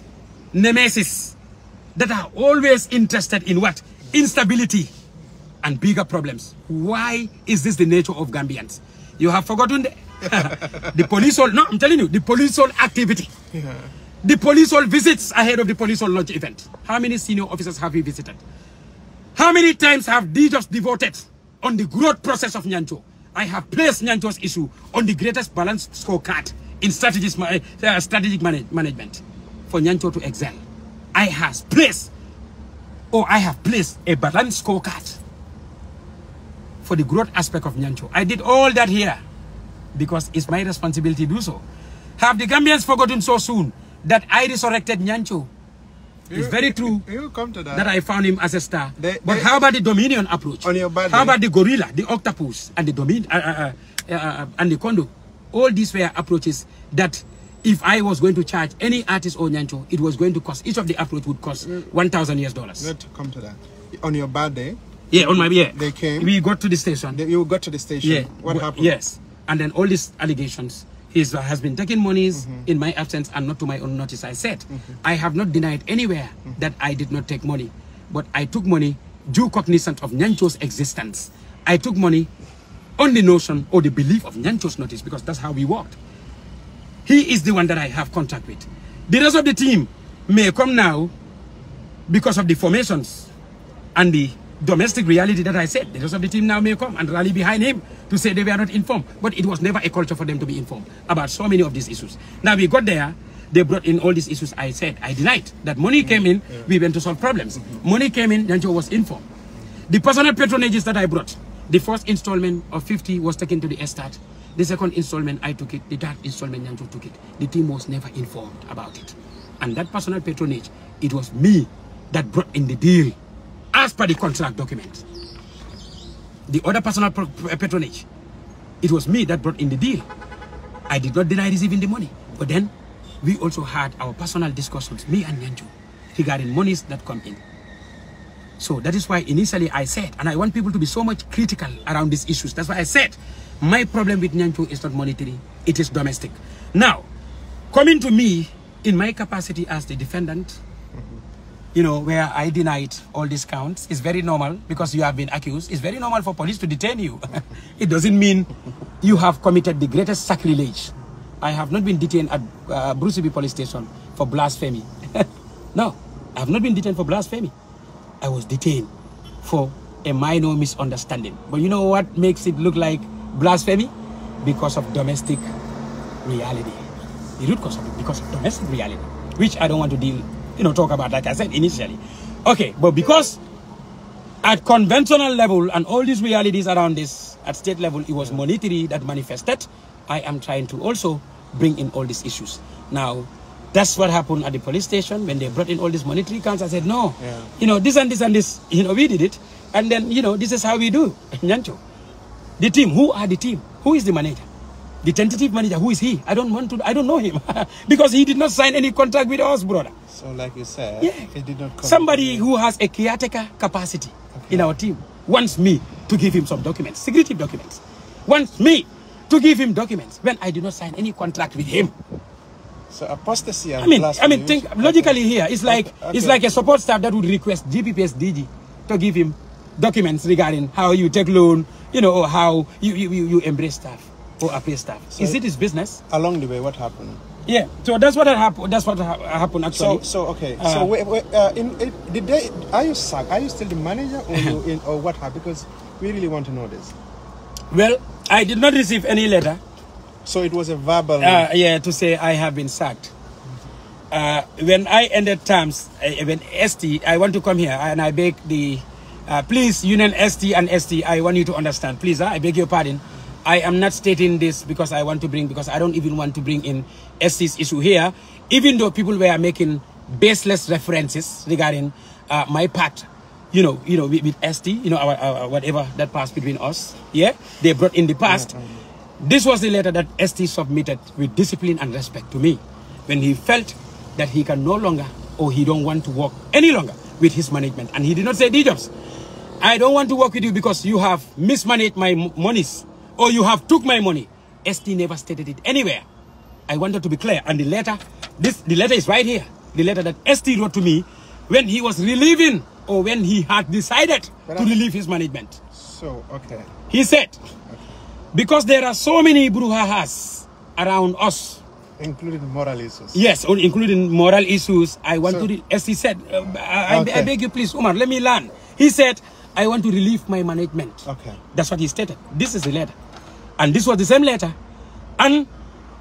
nemesis that are always interested in what? Instability and bigger problems. Why is this the nature of Gambians? You have forgotten the police all, no, I'm telling you, the police all activity. The police all visits ahead of the police all launch event. How many senior officers have we visited? How many times have they just devoted on the growth process of Nyancho? I have placed Nyancho's issue on the greatest balanced scorecard in strategic management for Nyancho to excel. I have placed a balanced scorecard for the growth aspect of Nyancho. I did all that here. because it's my responsibility to do so. Have the Gambians forgotten so soon that I resurrected Nyancho? It's very true come to that I found him as a star. But how about the Dominion approach? On your bad how about the Gorilla, the Octopus, and the Dominion and the Kondo? All these were approaches that if I was going to charge any artist or Nyancho, it was going to cost, each of the approach would cost $1,000 US. Let's come to that. On your bad day? Yeah, on my, they came. We got to the station. You got to the station. Yeah. What happened? Yes. And then all these allegations, he has been taking monies in my absence and not to my own notice. I said, I have not denied anywhere that I did not take money, but I took money due cognizance of Nyancho's existence. I took money on the notion or the belief of Nyancho's notice, because that's how we worked. He is the one that I have contact with. The rest of the team may come now because of the formations and the domestic reality that I said. The rest of the team now may come and rally behind him to say they were not informed. But it was never a culture for them to be informed about so many of these issues. Now we got there, they brought in all these issues. I said, I denied that money came in, we went to solve problems. Money came in, Nyancho was informed. The personal patronages that I brought, the first installment of 50 was taken to the estate. The second installment, I took it. The third installment, Nyancho took it. The team was never informed about it. And that personal patronage, it was me that brought in the deal as per the contract document. The other personal patronage, it was me that brought in the deal. I did not deny receiving the money. But then, we also had our personal discussions, me and Nyancho, regarding monies that come in. So that is why initially I said, and I want people to be so much critical around these issues. That's why I said, my problem with Nyancho is not monetary, it is domestic. Now, coming to me in my capacity as the defendant, you know, where I denied all these counts, is very normal because you have been accused. It's very normal for police to detain you. It doesn't mean you have committed the greatest sacrilege. I have not been detained at Bruce B police station for blasphemy. No, I have not been detained for blasphemy. I was detained for a minor misunderstanding. But you know what makes it look like blasphemy? Because of domestic reality. The root cause of it, because of domestic reality, which I don't want to talk about, like I said initially. Okay, but because at conventional level and all these realities around this, at state level, it was monetary that manifested, I am trying to also bring in all these issues. Now, that's what happened at the police station when they brought in all these monetary counts. I said, no, this and this and this, we did it. And then, this is how we do. Nyancho. The team, who are the team? Who is the manager? The tentative manager, who is he? I don't know him. Because he did not sign any contract with us, brother. So like you said, he did not come. Somebody who has a caretaker capacity in our team wants me to give him some documents, security documents. Wants me to give him documents when I did not sign any contract with him. So apostasy and think logically here, it's like it's like a support staff that would request GPPS DG to give him documents regarding how you take loan, or how you embrace staff or appraise staff. So is it his business? Along the way, what happened? Yeah, so that's what happened. That's what happened actually. So okay. Are you sacked? Are you still the manager, or what happened? Because we really want to know this. Well, I did not receive any letter. So it was a verbal. To say I have been sacked. When I ended terms, when ST, I want to come here and I beg the, please, Union ST and ST, I want you to understand, please, I beg your pardon. I am not stating this because I want to because I don't even want to bring in ST's issue here, even though people were making baseless references regarding my part, with ST, our whatever that passed between us. Yeah, they brought in the past. This was the letter that ST submitted with discipline and respect to me when he felt that he can no longer, or he don't want to work any longer with his management. And he did not say, D-Jobs, I don't want to work with you because you have mismanaged my monies, or you have took my money. ST never stated it anywhere. I wanted to be clear. And the letter is right here. The letter that ST wrote to me when he was relieving, or when he had decided to relieve his management. So, okay. He said, because there are so many brouhahas around us. Including moral issues. Yes, including moral issues. I want to, as he said, I beg you please, Umar, let me learn. He said, I want to relieve my management. Okay. That's what he stated. This is the letter. And this was the same letter. And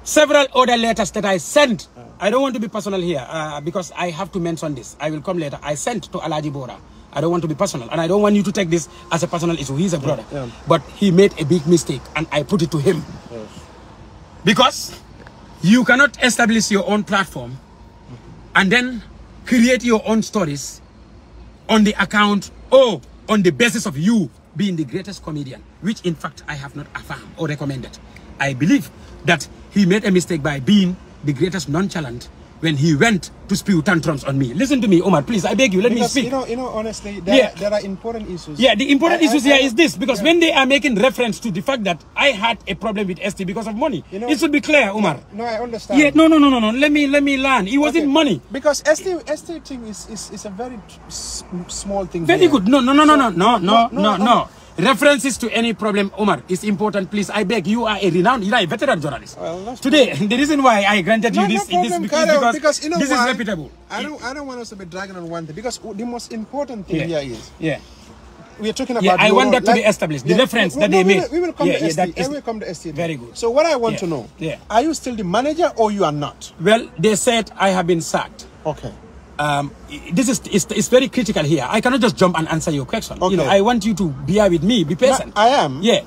several other letters that I sent. I don't want to be personal here because I have to mention this. I will come later. I sent to Alaji Bora. I don't want to be personal. And I don't want you to take this as a personal issue. He's a brother. But he made a big mistake and I put it to him. Because you cannot establish your own platform and then create your own stories on the account or on the basis of you being the greatest comedian, which in fact I have not affirmed or recommended. I believe that he made a mistake by being the greatest nonchalant when he went to spew tantrums on me. Listen to me, Omar, please, I beg you, let me speak. You know, honestly, there are important issues. Yeah, the important issues here is this, because when they are making reference to the fact that I had a problem with ST because of money, it should be clear, Omar. No, I understand. Yeah, no. Let me learn. It wasn't money. Because ST thing is a very small thing. Very good. No. References to any problem, Omar, is important. Please, I beg. You are a renowned, you are a veteran journalist. Well, today, the reason why I granted you this is because you know this is reputable. I don't want us to be dragging on one thing, because the most important thing here is we are talking about. Yeah, I want that to be established. The reference that they made. We will come to ST. We will come to ST. Very good. So what I want to know, are you still the manager or you are not? Well, they said I have been sacked. Okay. This is very critical here. I cannot just jump and answer your question. Okay. You know, I want you to bear with me, be patient. I am. Yeah.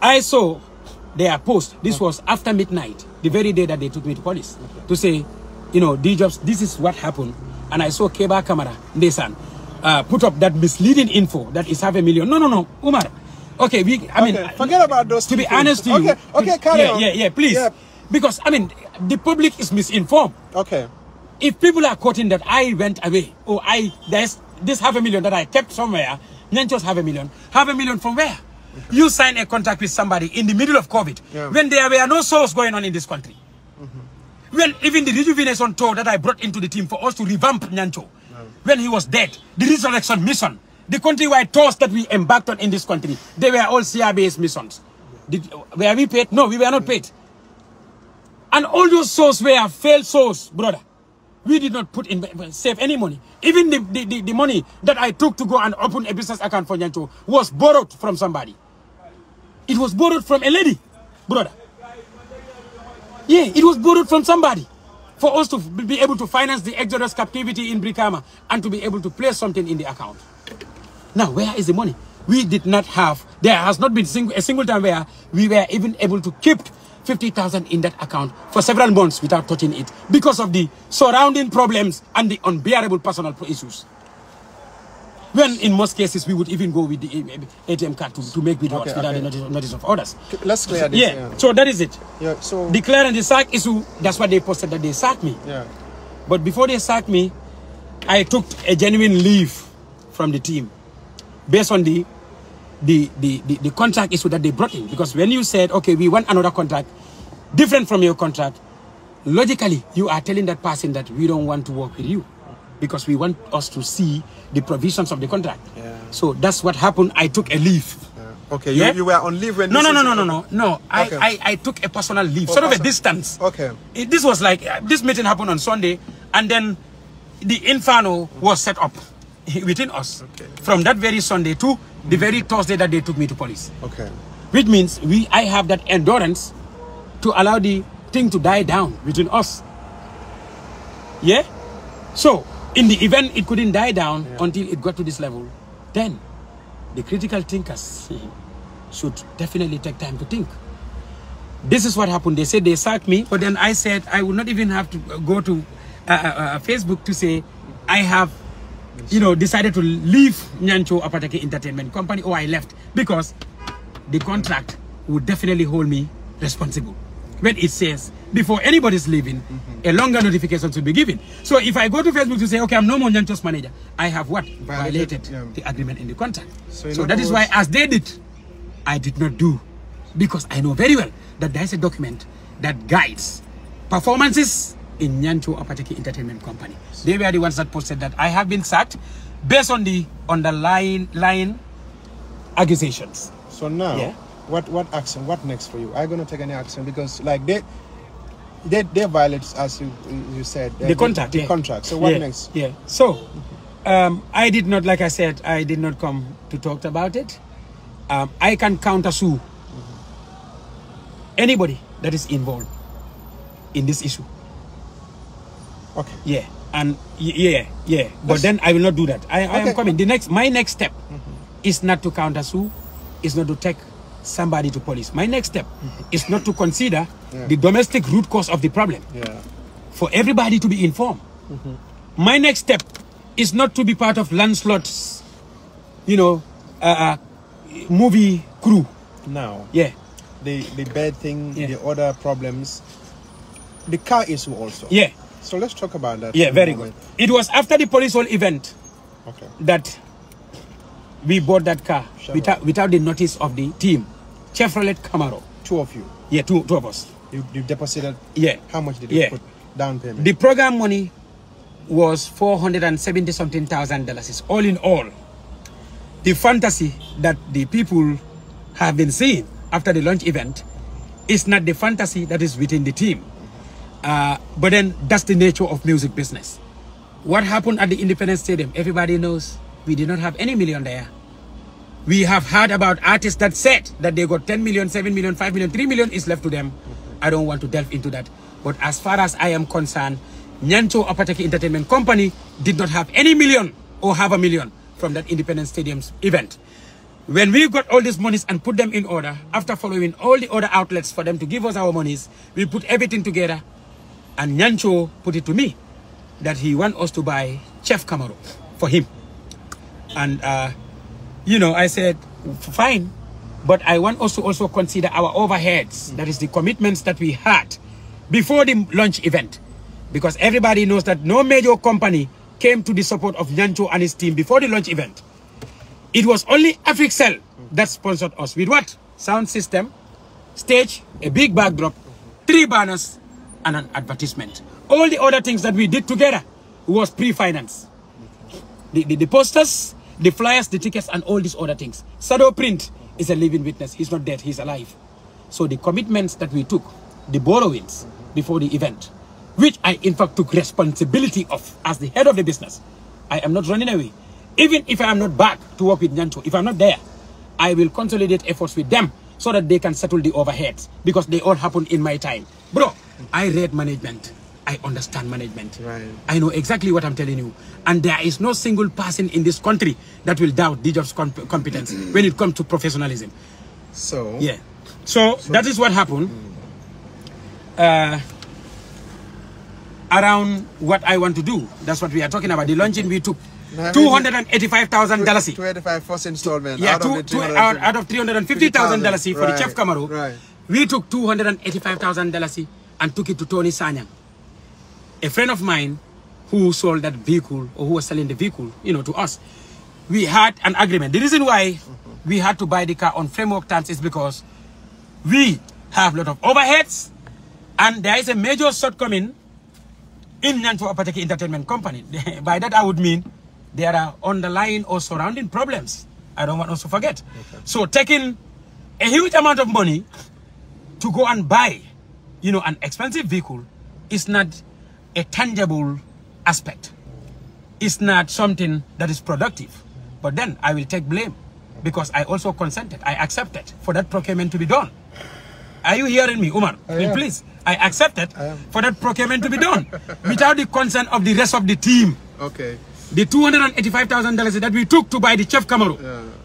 I saw their post. This was after midnight, the very day that they took me to police, to say, you know, D-Jobs, this is what happened. And I saw Keba Kamara, Ndesan, put up that misleading info that is $500,000. No, Umar. Okay, I mean, forget about those. To be honest to you. Okay, carry on. Yeah, please. Yeah. Because, I mean, the public is misinformed. Okay. If people are quoting that I went away, or there's this $500,000 that I kept somewhere, Nyancho's $500,000. $500,000 from where? You sign a contract with somebody in the middle of COVID, when there were no shows going on in this country. When even the rejuvenation tour that I brought into the team for us to revamp Nyancho, when he was dead, the resurrection mission, the countrywide tours that we embarked on in this country, they were all CR-based missions. Were we paid? No, we were not paid. And all those shows were failed shows, brother. We did not put in, save any money. Even the money that I took to go and open a business account for Nyancho was borrowed from somebody. It was borrowed from a lady, brother. Yeah, it was borrowed from somebody for us to be able to finance the Exodus captivity in Brikama and to be able to place something in the account. Now, where is the money? We did not have, there has not been a single time where we were even able to keep 50,000 in that account for several months without touching it because of the surrounding problems and the unbearable personal issues. When in most cases we would even go with the ATM card to make withdrawals without the notice of orders. Let's clear this. Yeah, so that is it. Yeah, so declaring the sack issue, that's what they posted, that they sacked me. Yeah. But before they sacked me, I took a genuine leave from the team based on the contract issue that they brought in. Because when you said, okay, we want another contract different from your contract, logically you are telling that person that we don't want to work with you because we want us to see the provisions of the contract. Yeah. So that's what happened. I took a leave. Yeah. Okay, you were on leave when No. Okay. I took a personal leave, sort of a distance. Okay. This was like, this meeting happened on Sunday, and then the inferno was set up within us. Okay. From that very Sunday to the very Thursday that they took me to police. Okay. Which means I have that endurance to allow the thing to die down within us. Yeah? So, in the event it couldn't die down until it got to this level, then the critical thinkers should definitely take time to think. This is what happened. They said they sacked me, but then I said I would not even have to go to Facebook to say I have, you know, decided to leave Nyancho Apatake Entertainment Company, or I left, because the contract would definitely hold me responsible. When it says, before anybody's leaving, a longer notification should be given. So if I go to Facebook to say, okay, I'm no more Nyancho's manager, I have what? Violated the agreement in the contract. So that is why, as they did, I did not do. Because I know very well that there is a document that guides performances in Nyancho Apatake Entertainment Company. They were the ones that posted that I have been sacked based on the underlying accusations. So now, what action? What next for you? Are you going to take any action? Because like they violate, as you said, the contract. The contract. So what next? Yeah. So I did not, like I said, I did not come to talk about it. I can counter sue anybody that is involved in this issue. Okay. Yeah. And but then I will not do that. I am coming. My next step is not to counter sue, is not to take somebody to police. My next step is not to consider the domestic root cause of the problem. For everybody to be informed. My next step is not to be part of Lancelot's, movie crew. Now, the bad thing, the other problems, the car issue also. So let's talk about that. Very good. It was after the police hall event that we bought that car without the notice of the team. Chevrolet Camaro. 2 of you? Yeah, two of us. You deposited? How much did you put down payment? The program money was $470-something. All in all, the fantasy that the people have been seeing after the launch event is not the fantasy that is within the team. But then that's the nature of music business. What happened at the Independence Stadium, everybody knows. We did not have any million there. We have heard about artists that said that they got 10 million, 7 million, 5 million, 3 million is left to them. I don't want to delve into that. But as far as I am concerned, Nyancho Apateki Entertainment Company did not have any million or half a million from that Independence Stadium's event. When we got all these monies and put them in order, after following all the other outlets for them to give us our monies, we put everything together, and Nyancho put it to me that he wants us to buy Chef Camaro for him. And, I said, fine, but I want us to also consider our overheads. That is the commitments that we had before the launch event. Because everybody knows that no major company came to the support of Nyancho and his team before the launch event. It was only Africell that sponsored us with what? Sound system, stage, a big backdrop, 3 banners, and an advertisement. All the other things that we did together was pre-finance. The posters, the flyers, the tickets, and all these other things. Sado Print is a living witness. He's not dead, he's alive. So the commitments that we took, the borrowings before the event, which I in fact took responsibility of as the head of the business. I am not running away. Even if I am not back to work with Nyancho, if I'm not there, I will consolidate efforts with them so that they can settle the overheads, because they all happened in my time. Bro, I read management. I understand management. I know exactly what I'm telling you. And there is no single person in this country that will doubt DJ's competence when it comes to professionalism. So that is what happened. Around what I want to do. That's what we are talking about. The launching, we took $285,000. $285 first installment. Yeah, out of $350,000 for the Chef Camaro. We took $285,000 and took it to Tony Sanyang, a friend of mine who sold that vehicle, or who was selling the vehicle, to us. We had an agreement. The reason why we had to buy the car on framework terms is because we have a lot of overheads, and there is a major shortcoming in Nyancho Apateki Entertainment Company. By that I would mean there are underlying or surrounding problems. I don't want us to forget. So taking a huge amount of money to go and buy, an expensive vehicle is not a tangible aspect. It's not something that is productive. But then I will take blame, because I also consented. I accepted for that procurement to be done. Are you hearing me, Umar? Please. I accepted for that procurement to be done without the consent of the rest of the team. The $285,000 that we took to buy the Chef Camaro,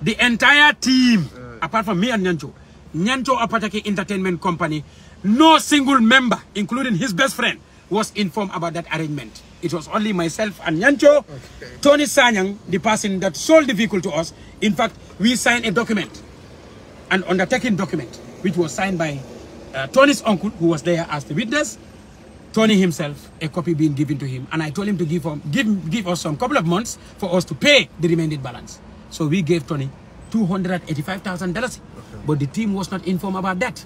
the entire team, apart from me and Nyancho Apateki Entertainment Company, no single member, including his best friend, was informed about that arrangement. It was only myself and Nyancho. Tony Sanyang, the person that sold the vehicle to us. In fact, we signed a document, an undertaking document, which was signed by Tony's uncle, who was there as the witness, Tony himself, a copy being given to him, and I told him to give us some couple of months for us to pay the remaining balance. So we gave Tony $285,000, but the team was not informed about that.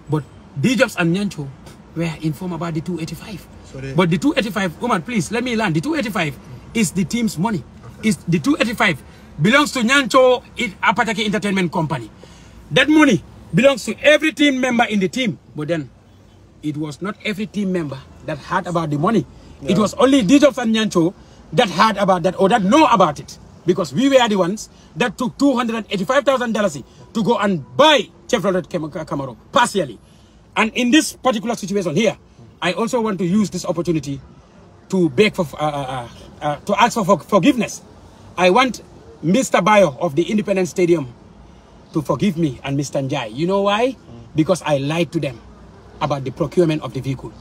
But DJs and Nyancho were informed about the 285. But the 285, Umar, please let me land. The 285 is the team's money. Is the 285 belongs to Nyancho Apateki Entertainment Company. That money belongs to every team member in the team. But then it was not every team member that heard about the money. It was only DJs and Nyancho that heard about that, or that know about it. Because we were the ones that took $285,000 to go and buy Chevrolet Camaro partially. And in this particular situation here, I also want to use this opportunity to beg for, to ask for forgiveness. I want Mr. Bayo of the Independence Stadium to forgive me and Mr. Njai. You know why? Because I lied to them. about the procurement of the vehicle.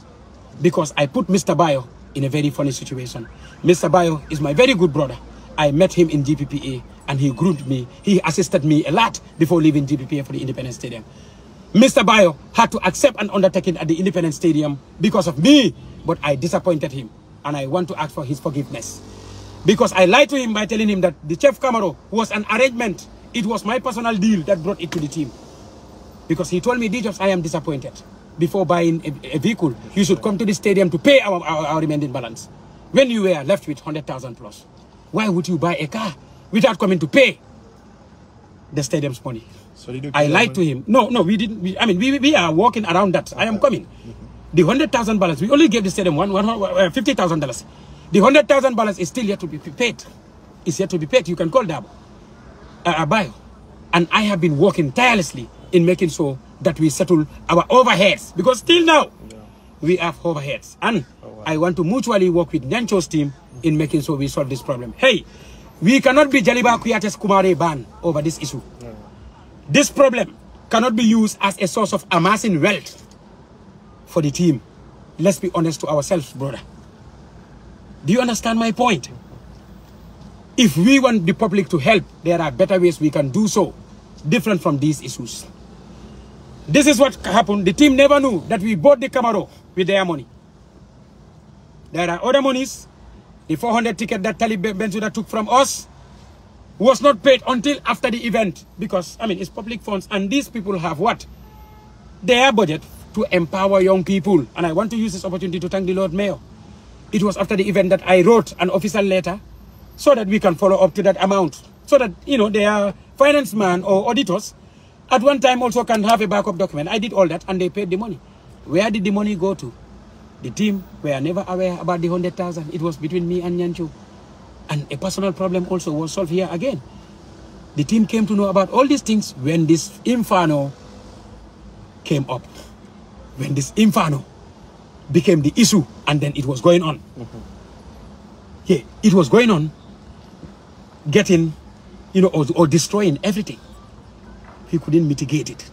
Because I put Mr. Bayo in a very funny situation. Mr. Bayo is my very good brother. I met him in GPPA and he groomed me. He assisted me a lot before leaving GPPA for the Independence Stadium. Mr. Bayo had to accept an undertaking at the Independence Stadium because of me, but I disappointed him and I want to ask for his forgiveness. Because I lied to him by telling him that the Chef Camaro was an arrangement. It was my personal deal that brought it to the team. Because he told me, D-Jobs, I am disappointed. Before buying a vehicle, you should come to the stadium to pay our remaining balance. When you were left with 100,000 plus, why would you buy a car without coming to pay the stadium's money? So I lied to him. No, we didn't. We are walking around that. I am coming. The 100,000 balance, we only gave the stadium $50,000. The 100,000 balance is still yet to be paid. It's yet to be paid. You can call DEMBO Jobarteh. And I have been working tirelessly in making sure that we settle our overheads. Because still now, we have overheads. And I want to mutually work with Nyancho's team in making sure we solve this problem. Hey, we cannot be Jaliba Kuyates Kumare ban over this issue. This problem cannot be used as a source of amassing wealth for the team. Let's be honest to ourselves, brother. Do you understand my point? If we want the public to help, there are better ways we can do so, different from these issues. This is what happened. The team never knew that we bought the Camaro with their money. There are other monies. The 400 ticket that Talib Benzouda took from us was not paid until after the event. Because, it's public funds. And these people have what? Their budget to empower young people. And I want to use this opportunity to thank the Lord Mayor. It was after the event that I wrote an official letter so that we can follow up to that amount. So that, their finance man or auditors at one time also can have a backup document. I did all that and they paid the money. Where did the money go to? The team were never aware about the 100,000. It was between me and Nyancho. And a personal problem also was solved here again. The team came to know about all these things when this inferno came up. When this inferno became the issue and then it was going on. Yeah, it was going on, getting, or destroying everything. He couldn't mitigate it.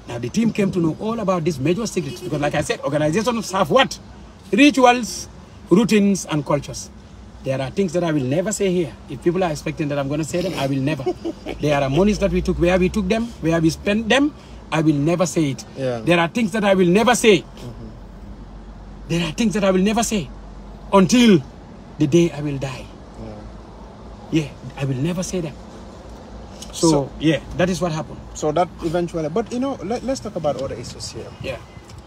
Now the team came to know all about these major secrets because, like I said, organizations have what? Rituals, routines, and cultures. There are things that I will never say here. If people are expecting that I'm going to say them, I will never. There are monies that we took, where we took them, where we spent them, I will never say it. Yeah. There are things that I will never say. There are things that I will never say until the day I will die. Yeah, I will never say them. So yeah, that is what happened. So that eventually, but let's talk about other issues here. Yeah.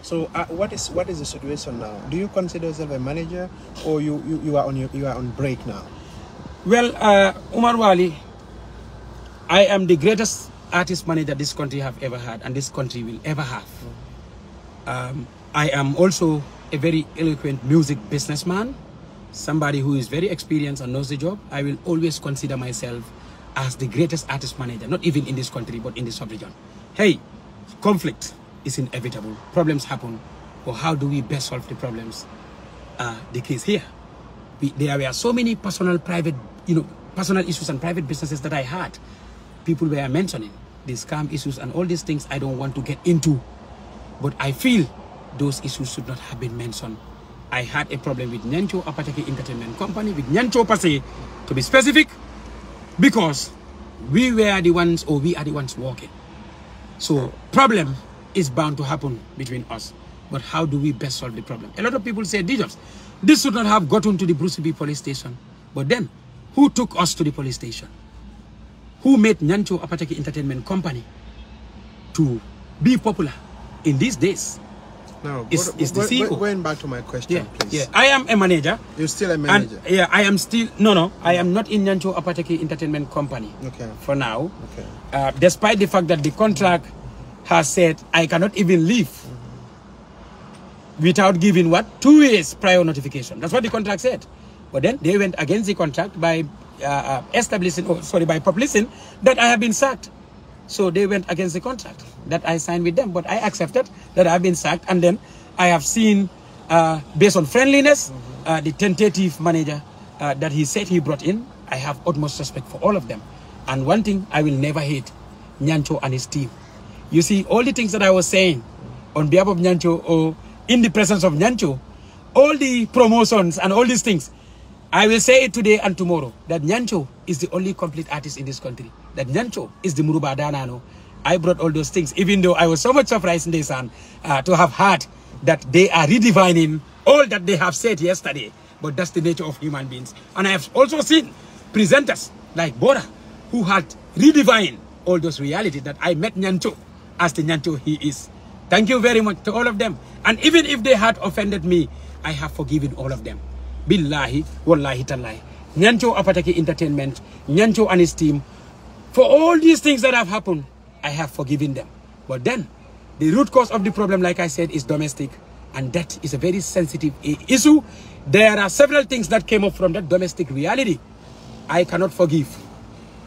So what is the situation now? Do you consider yourself a manager, or you are on break now? Well, Umar Wali, I am the greatest artist manager this country have ever had, and this country will ever have. I am also a very eloquent music businessman, somebody who is very experienced and knows the job. I will always consider myself as the greatest artist manager, not even in this country, but in the sub-region. Hey, conflict is inevitable. Problems happen. But how do we best solve the problems? The case here, there were so many personal issues and private businesses that I had. People were mentioning the scam issues and all these things I don't want to get into. But I feel those issues should not have been mentioned. I had a problem with Nyancho Jobarteh Entertainment Company, with Nyancho per se, to be specific, because we were the ones, or we are the ones working. So problem is bound to happen between us. But how do we best solve the problem? A lot of people say, D-Jobs, this should not have gotten to the Bruce B police station. But then, who took us to the police station? Who made Nyancho Jobarteh Entertainment Company to be popular in these days? No, is the CEO. Going back to my question, please. Yeah, I am a manager. You're still a manager? And, yeah, I am still, I am not in Nyancho Jobarteh Entertainment Company for now. Okay. Despite the fact that the contract has said I cannot even leave without giving what? 2 years prior notification. That's what the contract said. But then they went against the contract by by publishing that I have been sacked. So they went against the contract that I signed with them. But I accepted that I have been sacked. And then I have seen, based on friendliness, the tentative manager that he said he brought in. I have utmost respect for all of them. And one thing I will never hate, Nyancho and his team. You see, all the things that I was saying on behalf of Nyancho or in the presence of Nyancho, all the promotions and all these things, I will say it today and tomorrow, that Nyancho is the only complete artist in this country. That Nyancho is the Muruba Danano. I brought all those things, even though I was so much surprised in this to have heard that they are redefining all that they have said yesterday. But that's the nature of human beings. And I have also seen presenters like Bora, who had redefined all those realities, that I met Nyancho as the Nyancho he is. Thank you very much to all of them. And even if they had offended me, I have forgiven all of them. Billahi, wallahi, tallahi. Nyancho Jobarteh Entertainment, Nyancho and his team, for all these things that have happened, I have forgiven them. But then, the root cause of the problem, like I said, is domestic. And that is a very sensitive issue. There are several things that came up from that domestic reality. I cannot forgive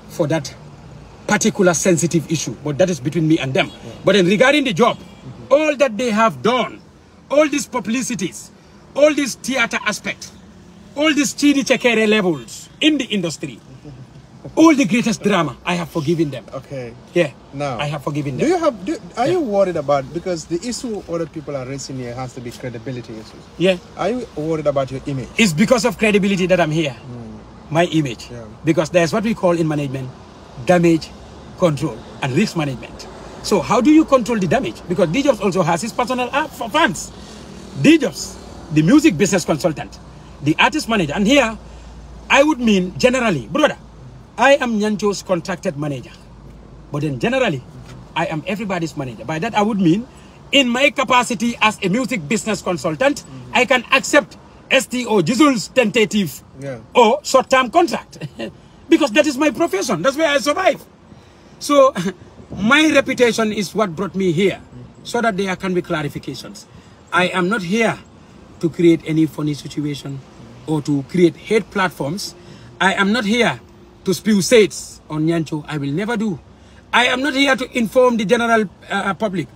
for that particular sensitive issue. But that is between me and them. Yeah. But then regarding the job, all that they have done, all these publicities, all this theater aspect, all these chidi chekere levels in the industry, all the greatest drama, I have forgiven them. Okay. Yeah. Now, I have forgiven them. Are you worried about, because the issue other people are raising here has to be credibility issues. Yeah. Are you worried about your image? It's because of credibility that I'm here. My image. Yeah. Because there's what we call in management damage control and risk management. So how do you control the damage? Because D-Jobs also has his personal funds. D-Jobs, the music business consultant, the artist manager. And here, I would mean generally, brother, I am Nyancho's contracted manager. But then generally, I am everybody's manager. By that, I would mean, in my capacity as a music business consultant, I can accept STO, Jizzle's tentative or short-term contract. Because that is my profession. That's where I survive. So, my reputation is what brought me here, so that there can be clarifications. I am not here to create any funny situation or to create hate platforms. I am not here to spew shades on Nyancho. I will never do. I am not here to inform the general public,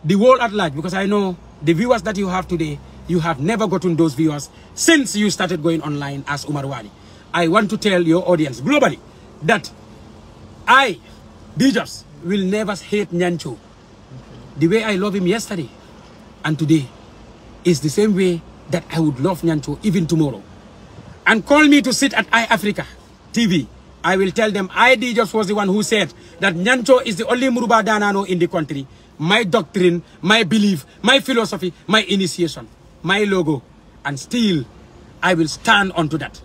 the world at large, because I know the viewers that you have today, you have never gotten those viewers since you started going online as Umar Wali. I want to tell your audience globally that I, D-Jobs, will never hate Nyancho. The way I love him yesterday and today is the same way that I would love Nyancho even tomorrow. And call me to sit at iAfrica TV. I will tell them I, D-Jobs, was the one who said that Nyancho is the only Muruba Danano in the country. My doctrine, my belief, my philosophy, my initiation, my logo. And still, I will stand onto that.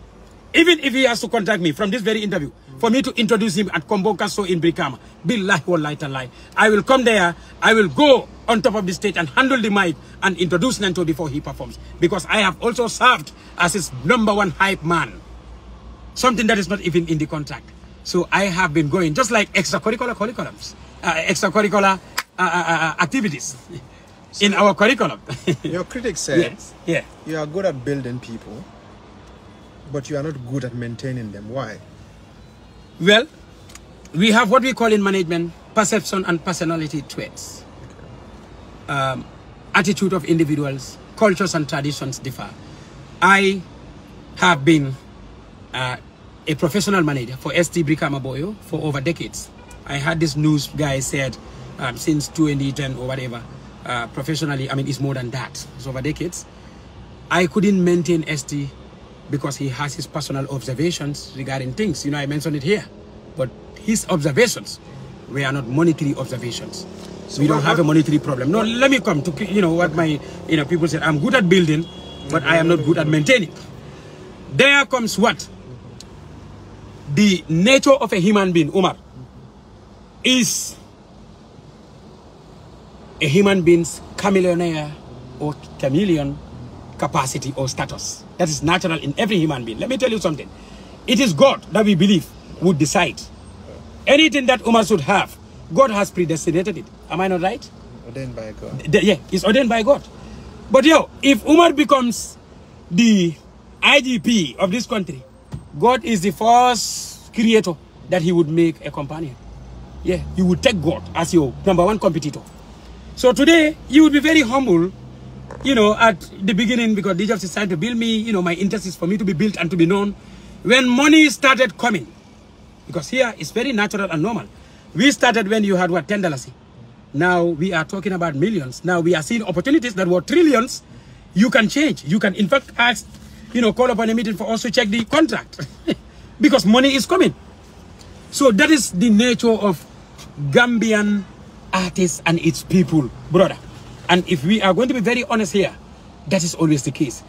Even if he has to contact me from this very interview, for me to introduce him at Kombokaso in Brikama, billahi wallahi tallahi, I will come there, I will go on top of the stage and handle the mic and introduce Nyancho before he performs. Because I have also served as his #1 hype man. Something that is not even in the contract. So I have been going, just like extracurricular curriculums, extracurricular activities in our curriculum. Your critics say yeah, you are good at building people, but you are not good at maintaining them. Why? Well, we have what we call in management perception and personality traits. Attitude of individuals, cultures and traditions differ. I have been a professional manager for ST Brikama Boyo for over decades. I had this news guy said since 2010 or whatever, professionally, I mean, it's more than that. It's over decades. I couldn't maintain ST because he has his personal observations regarding things. You know, I mentioned it here. But his observations were not monetary observations. So we don't have a monetary problem. No, let me come to, you know, what my, people said. I'm good at building, but I am not good at maintaining. There comes what? The nature of a human being, Umar, is a human being's chameleon or chameleon capacity or status. That is natural in every human being. Let me tell you something. It is God that we believe would decide. Anything that Umar should have, God has predestinated it. Am I not right? Ordained by God. Yeah, it's ordained by God. But if Umar becomes the IGP of this country, God is the first creator that he would make a companion. Yeah, you would take God as your #1 competitor. So today, you would be very humble, at the beginning, because D-Jobs decided to build me, my interest is for me to be built and to be known. When money started coming, because here it's very natural and normal. We started when you had what, $10. Now we are talking about millions. Now we are seeing opportunities that were trillions. You can change. You can, in fact, ask, call upon a meeting for us to check the contract because money is coming. So that is the nature of Gambian artists and its people, brother. And if we are going to be very honest here, that is always the case.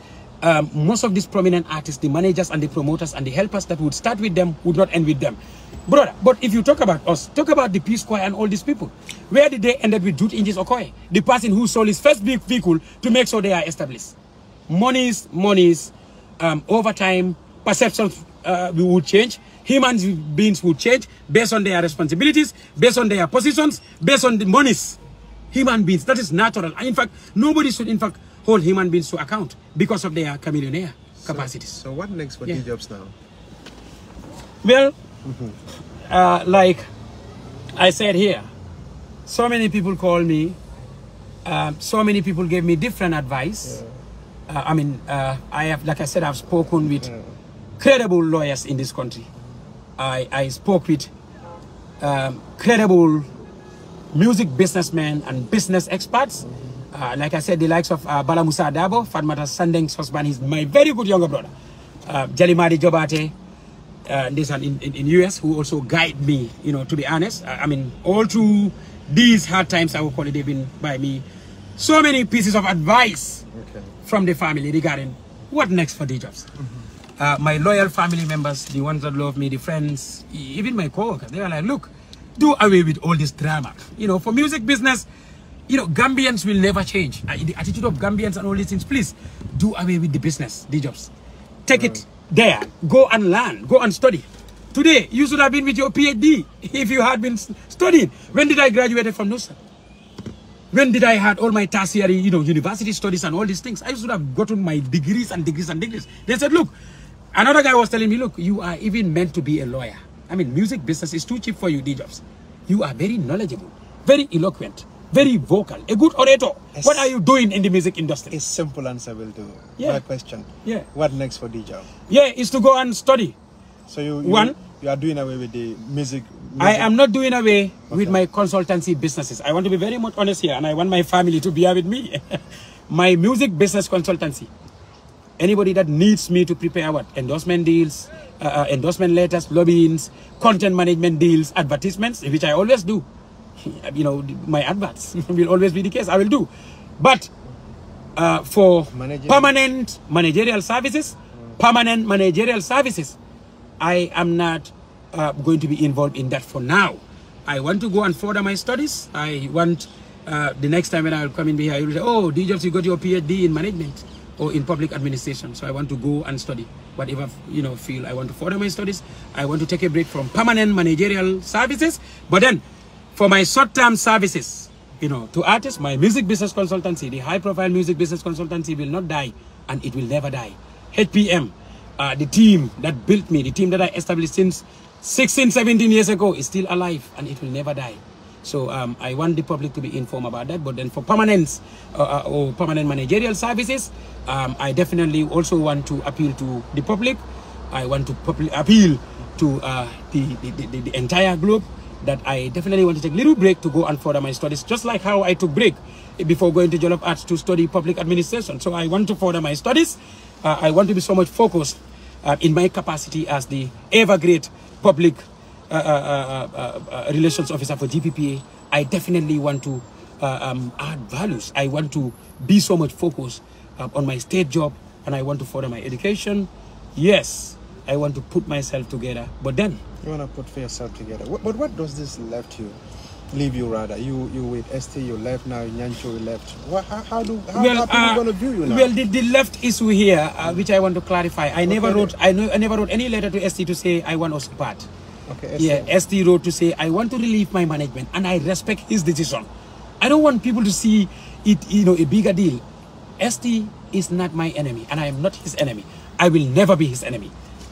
Most of these prominent artists, the managers and the promoters and the helpers that would start with them would not end with them. Brother, but if you talk about us, talk about the Peace Choir and all these people. Where did they end up with Jude Ingis Okoye? The person who sold his first big vehicle to make sure they are established. Monies, over time, perceptions would change. Human beings would change based on their responsibilities, based on their positions, based on the monies. Human beings, that is natural. In fact, nobody should, in fact, hold human beings to account because of their chameleonaire capacities. So what next for D-Jobs now? Well, like I said here, so many people call me, so many people gave me different advice. I have, like I said, I've spoken with credible lawyers in this country. I spoke with credible music businessmen and business experts. Like I said, the likes of Bala Musa Dabo, Fatmata Sandeng's husband, he's my very good younger brother. DEMBO Jobarteh, this one in US, who also guide me, to be honest. All through these hard times, I will call it, they've been by me. So many pieces of advice from the family regarding what next for D-Jobs. My loyal family members, the ones that love me, the friends, even my co-workers, they were like, look, do away with all this drama. For music business, Gambians will never change. The attitude of Gambians and all these things, please do away with the business, D-Jobs. Take it there. Go and learn. Go and study. Today, you should have been with your PhD if you had been studying. When did I graduate from NUSA? When did I had all my tertiary, university studies and all these things? I should have gotten my degrees and degrees and degrees. They said, look, another guy was telling me, look, you are even meant to be a lawyer. Music business is too cheap for you, D-Jobs. You are very knowledgeable, very eloquent, very vocal, a good orator. What are you doing in the music industry? A simple answer will do. My question. What next for D-Job? Is to go and study. So you are doing away with the music? I am not doing away with my consultancy businesses. I want to be very much honest here, and I want my family to be here with me. My music business consultancy. Anybody that needs me to prepare endorsement deals, endorsement letters, lobbyings, content management deals, advertisements, which I always do. My adverts will always be the case. I will do. But for permanent managerial services, I am not going to be involved in that for now. I want to go and further my studies. I want the next time when I will come in here, I will say, oh, D-Jobs, you got your PhD in management or in public administration. So I want to go and study whatever field I want to further my studies. I want to take a break from permanent managerial services, but then for my short-term services, to artists, my music business consultancy, the high-profile music business consultancy will not die, and it will never die. HPM, the team that built me, the team that I established since 16, 17 years ago is still alive, and it will never die. So I want the public to be informed about that. But then for permanent or permanent managerial services, I definitely also want to appeal to the public. I want to appeal to the entire globe that I definitely want to take a little break to go and further my studies, just like how I took break before going to Jollof Arts to study public administration. So I want to further my studies. I want to be so much focused in my capacity as the ever-great public relations officer for GPPA. I definitely want to add values. I want to be so much focused on my state job, and I want to further my education. Yes, I want to put myself together, but then you want to put for yourself together. But what does this leave you rather? You with ST, you left now. Nyancho, you left. How are people going to view you now? Well, the left issue here, which I want to clarify. I never wrote any letter to ST to say I want us to part. ST wrote to say I want to relieve my management, and I respect his decision. I don't want people to see it, a bigger deal. ST is not my enemy, and I am not his enemy. I will never be his enemy.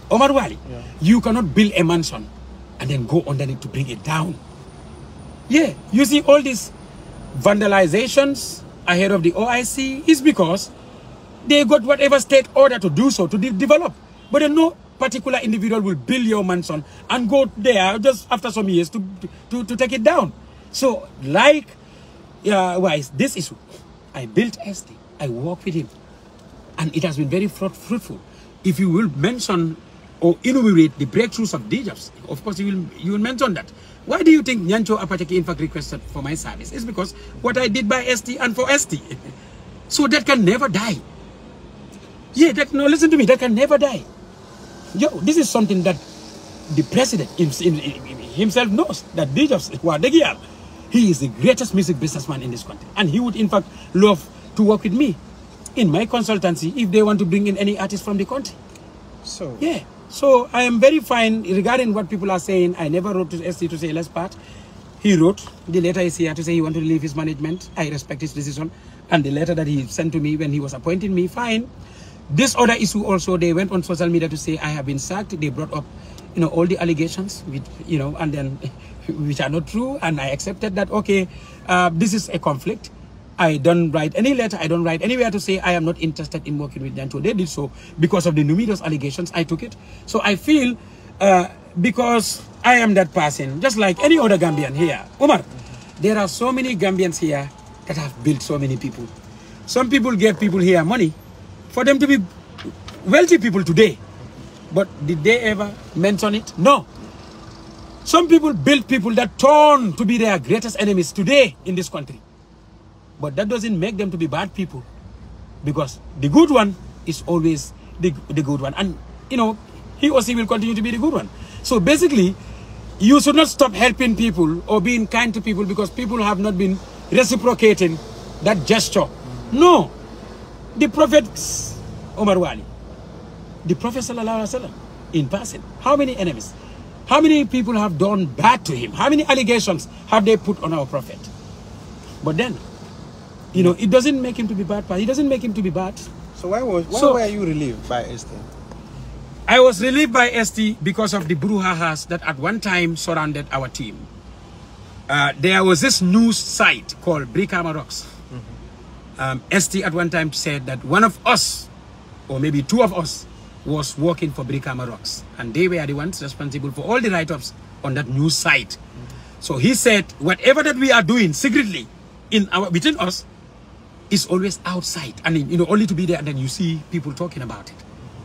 Omar Wali, you cannot build a mansion and then go underneath to bring it down. You see all these vandalizations ahead of the OIC is because they got whatever state order to do so, to develop. But then no particular individual will build your mansion and go there just after some years to take it down. So like wise this issue, I built ST, I worked with him, and it has been very fruitful. If you will mention or enumerate the breakthroughs of DJs, of course you will mention that. Why do you think Nyancho Apateki in fact requested for my service? It's because what I did by ST and for ST. So that can never die. Yeah, no, listen to me, that can never die. Yo, this is something that the president himself knows, that DJs, he is the greatest music businessman in this country. And he would in fact love to work with me in my consultancy if they want to bring in any artist from the country. So yeah. So I am very fine regarding what people are saying. I never wrote to ST to say let's part. He wrote, the letter is here to say he wanted to leave his management. I respect his decision. And the letter that he sent to me when he was appointing me, fine. This other issue also, they went on social media to say I have been sacked. They brought up, all the allegations, with, and then which are not true. And I accepted that, okay, this is a conflict. I don't write any letter, I don't write anywhere to say I am not interested in working with Nyancho. They did so because of the numerous allegations. I took it. So I feel because I am that person, just like any other Gambian here. Umar, there are so many Gambians here that have built so many people. Some people gave people here money for them to be wealthy people today. But did they ever mention it? No. Some people built people that turn to be their greatest enemies today in this country. But that doesn't make them to be bad people, because the good one is always the good one. And, he or she will continue to be the good one. So basically, you should not stop helping people or being kind to people because people have not been reciprocating that gesture. No. The Prophet Omar Wali, the Prophet Sallallahu Alaihi Wasallam, in person, how many enemies? How many people have done bad to him? How many allegations have they put on our Prophet? But then, it doesn't make him to be bad. It doesn't make him to be bad. So why were you relieved by ST? I was relieved by ST because of the brouhahas that at one time surrounded our team. There was this news site called Brikama Rocks. ST at one time said that one of us, or maybe two of us, was working for Brikama Rocks. And they were the ones responsible for all the write-ups on that news site. So he said, whatever that we are doing secretly between us, is always outside, and only to be there, and then you see people talking about it.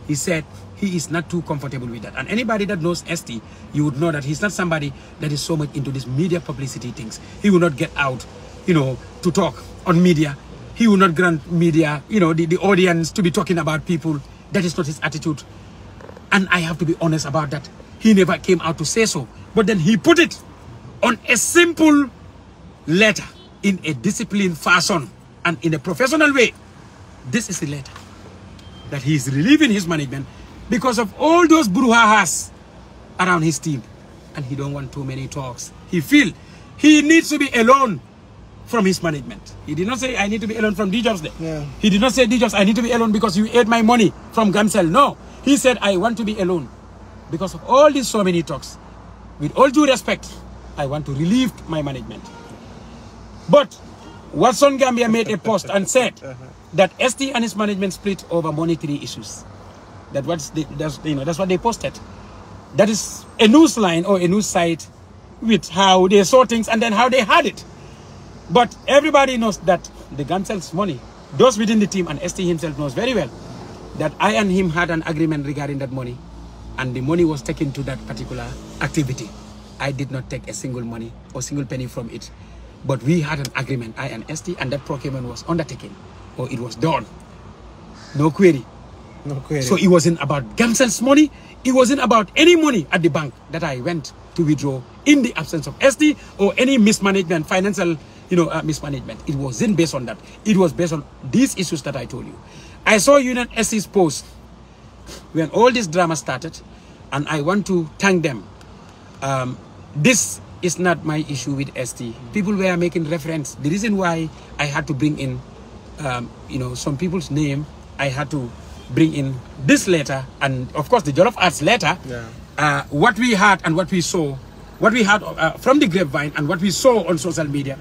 He said he is not too comfortable with that. And anybody that knows ST, you would know that he's not somebody that is so much into this media publicity things. He will not get out, to talk on media. He will not grant media, the audience to be talking about people. That is not his attitude. And I have to be honest about that. He never came out to say so. But then he put it on a simple letter in a disciplined fashion. And in a professional way, this is the letter that he is relieving his management because of all those brouhahas around his team. And he don't want too many talks. He feel he needs to be alone from his management. He did not say, I need to be alone from DJs. Yeah. He did not say, DJs, I need to be alone because you ate my money from Gamcel. No. He said, I want to be alone because of all these so many talks. With all due respect, I want to relieve my management. But Watson Gambia made a post and said that ST and his management split over monetary issues. That's what they posted. That is a news line or a news site with how they saw things and then how they had it. But everybody knows that the Gamcel's money, those within the team and ST himself knows very well that I and him had an agreement regarding that money, and the money was taken to that particular activity. I did not take a single money or single penny from it. But we had an agreement, I and ST, and that procurement was undertaken, or it was done. No query. No query. So it wasn't about Gamcel's money. It wasn't about any money at the bank that I went to withdraw in the absence of ST or any mismanagement, financial, mismanagement. It wasn't based on that. It was based on these issues that I told you. I saw Union ST's post when all this drama started, and I want to thank them. This is not my issue with ST. People were making reference. The reason why I had to bring in, some people's name, I had to bring in this letter, and of course the Jollof Arts letter, what we had and what we saw, what we had from the grapevine and what we saw on social media.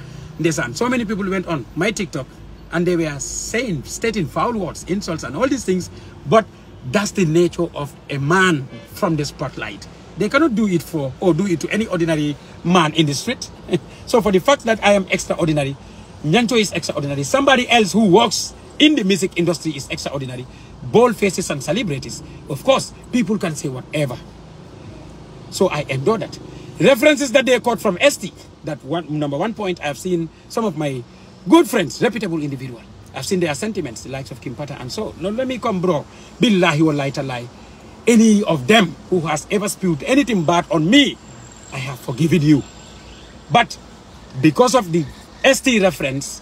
So many people went on my TikTok and they were stating foul words, insults and all these things, but that's the nature of a man from the spotlight. They cannot do it do it to any ordinary man in the street. So for the fact that I am extraordinary, Nyancho is extraordinary. Somebody else who works in the music industry is extraordinary. Bold faces and celebrities. Of course, people can say whatever. So I endure that. References that they caught from ST, that number one point, I have seen some of my good friends, reputable individuals. I've seen their sentiments, the likes of Kim Pata and so. Now let me come, bro. Billahi wallahi talai. Any of them who has ever spewed anything bad on me, I have forgiven you. But because of the ST reference,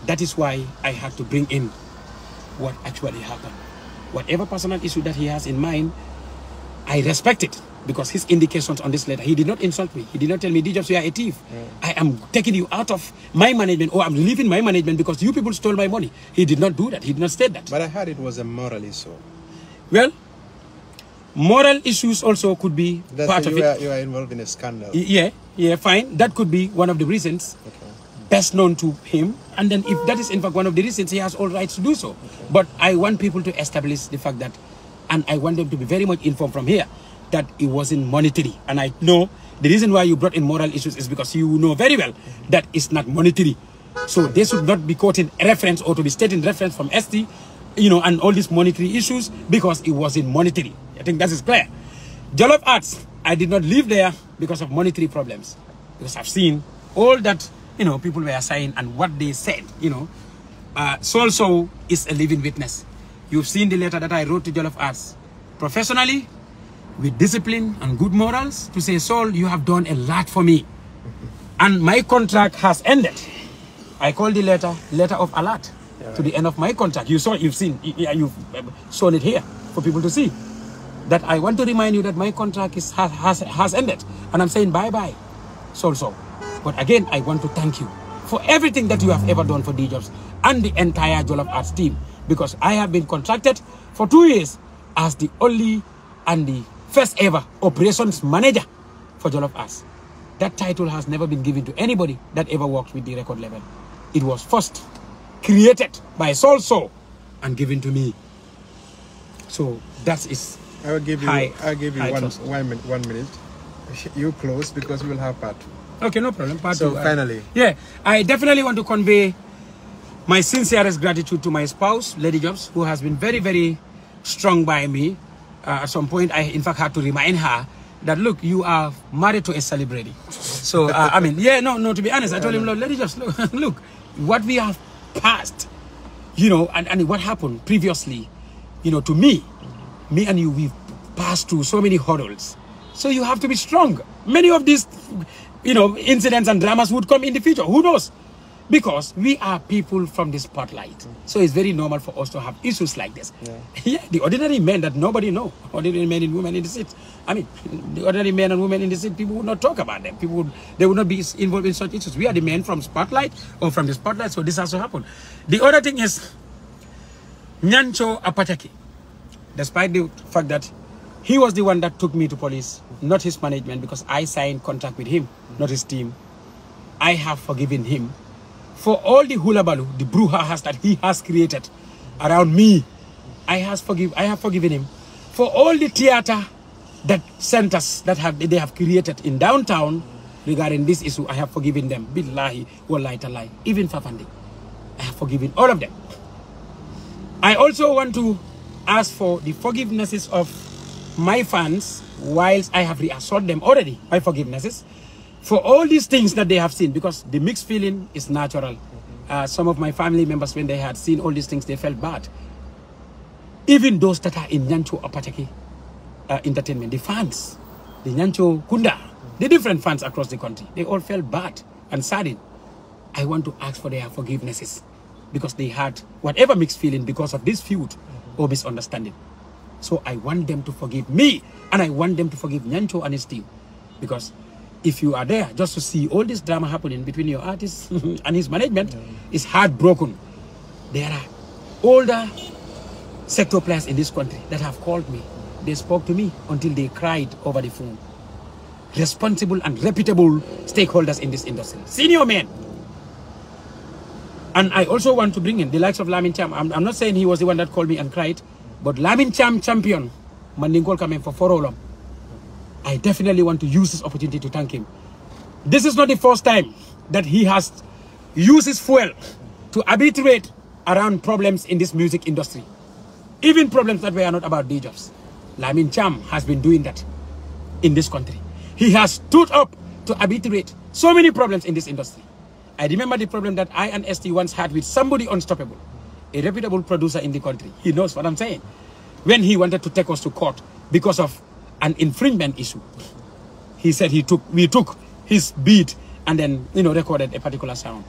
that is why I had to bring in what actually happened. Whatever personal issue that he has in mind, I respect it. Because his indications on this letter, he did not insult me. He did not tell me, D-Jobs, you are a thief. I am taking you out of my management, or I'm leaving my management because you people stole my money. He did not do that. He did not state that. But I heard it was a moral issue. Well, moral issues also could be part of it. You are involved in a scandal. Yeah, fine. That could be one of the reasons best known to him. And then if that is in fact one of the reasons, he has all rights to do so. But I want people to establish the fact that, and I want them to be very much informed from here, that it wasn't monetary. And I know the reason why you brought in moral issues is because you know very well that it's not monetary. So they should not be quoting reference or to be stating reference from ST, you know, and all these monetary issues because it wasn't monetary. I think that is clear. Jollof Arts, I did not live there because of monetary problems. Because I've seen all that, you know, people were saying and what they said, you know. So is a living witness. You've seen the letter that I wrote to Jollof Arts professionally, with discipline and good morals, to say, Saul, you have done a lot for me. And my contract has ended. I call the letter of alert to the end of my contract. You've seen, you've shown it here for people to see. That I want to remind you that my contract has ended. And I'm saying bye-bye, Saul. But again, I want to thank you for everything that you have ever done for D-Jobs and the entire Jollof Arts team. Because I have been contracted for 2 years as the only and the first ever operations manager for Jollof Arts. That title has never been given to anybody that ever worked with the record label. It was first created by Saul So and given to me. So that is. I'll give you 1 minute. You close because we will have part 2. Okay, no problem. Part 2. So finally. Yeah, I definitely want to convey my sincerest gratitude to my spouse, Lady Jobs, who has been very, very strong by me. At some point, I in fact had to remind her that, look, you are married to a celebrity. So, I mean, yeah, no, to be honest, I told him, Lady Jobs, look, what we have passed, you know, and what happened previously, you know, to me and you, we've passed through so many hurdles. So you have to be strong. Many of these, you know, incidents and dramas would come in the future. Who knows? Because we are people from the spotlight. So it's very normal for us to have issues like this. Yeah, the ordinary men that nobody knows, ordinary men and women in the city. I mean, the ordinary men and women in the city, people would not talk about them. They would not be involved in such issues. We are the men from spotlight or from the spotlight, so this has to happen. The other thing is, Nyancho Apataki, despite the fact that he was the one that took me to police, not his management, because I signed contract with him, not his team. I have forgiven him for all the hulabalu, the brouhahas that he has created around me. I have forgiven him for all the theater that centers that they have created in downtown regarding this issue. I have forgiven them. Billahi wallahi talai. Even Fafandi, I have forgiven all of them. I also want to ask for the forgivenesses of my fans, whilst I have reassured them already my forgivenesses for all these things that they have seen, because the mixed feeling is natural. Some of my family members, when they had seen all these things, they felt bad. Even those that are in Nyancho Apataki Entertainment, the fans, the Nyancho Kunda, the different fans across the country, they all felt bad and saddened. I want to ask for their forgivenesses because they had whatever mixed feeling because of this feud or misunderstanding. So I want them to forgive me, and I want them to forgive Nyancho and his team, because if you are there just to see all this drama happening between your artist and his management, it's heartbroken. There are older sector players in this country that have called me. They spoke to me until they cried over the phone. Responsible and reputable stakeholders in this industry, senior men. And I also want to bring in the likes of Lamin Cham. I'm not saying he was the one that called me and cried, but Lamin Cham champion, Mandingol coming for Forolom. I definitely want to use this opportunity to thank him. This is not the first time that he has uses fuel to arbitrate around problems in this music industry. Even problems that were not about DJs. Lamin Cham has been doing that in this country. He has stood up to arbitrate so many problems in this industry. I remember the problem that I and ST once had with somebody unstoppable, a reputable producer in the country. He knows what I'm saying. When he wanted to take us to court because of an infringement issue, he said we took his beat and then, you know, recorded a particular sound.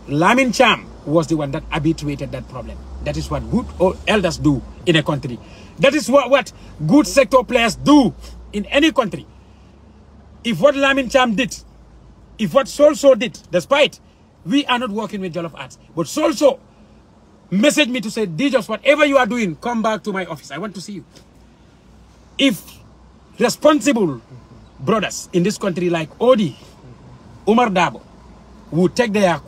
Lamin Cham was the one that arbitrated that problem. That is what good elders do in a country. That is what good sector players do in any country. If what Lamin Cham did, if what Solso did, despite we are not working with Jollof Arts, but Solso messaged me to say, DJs, whatever you are doing, come back to my office. I want to see you. If responsible brothers in this country like Odi, Umar Dabo, would take their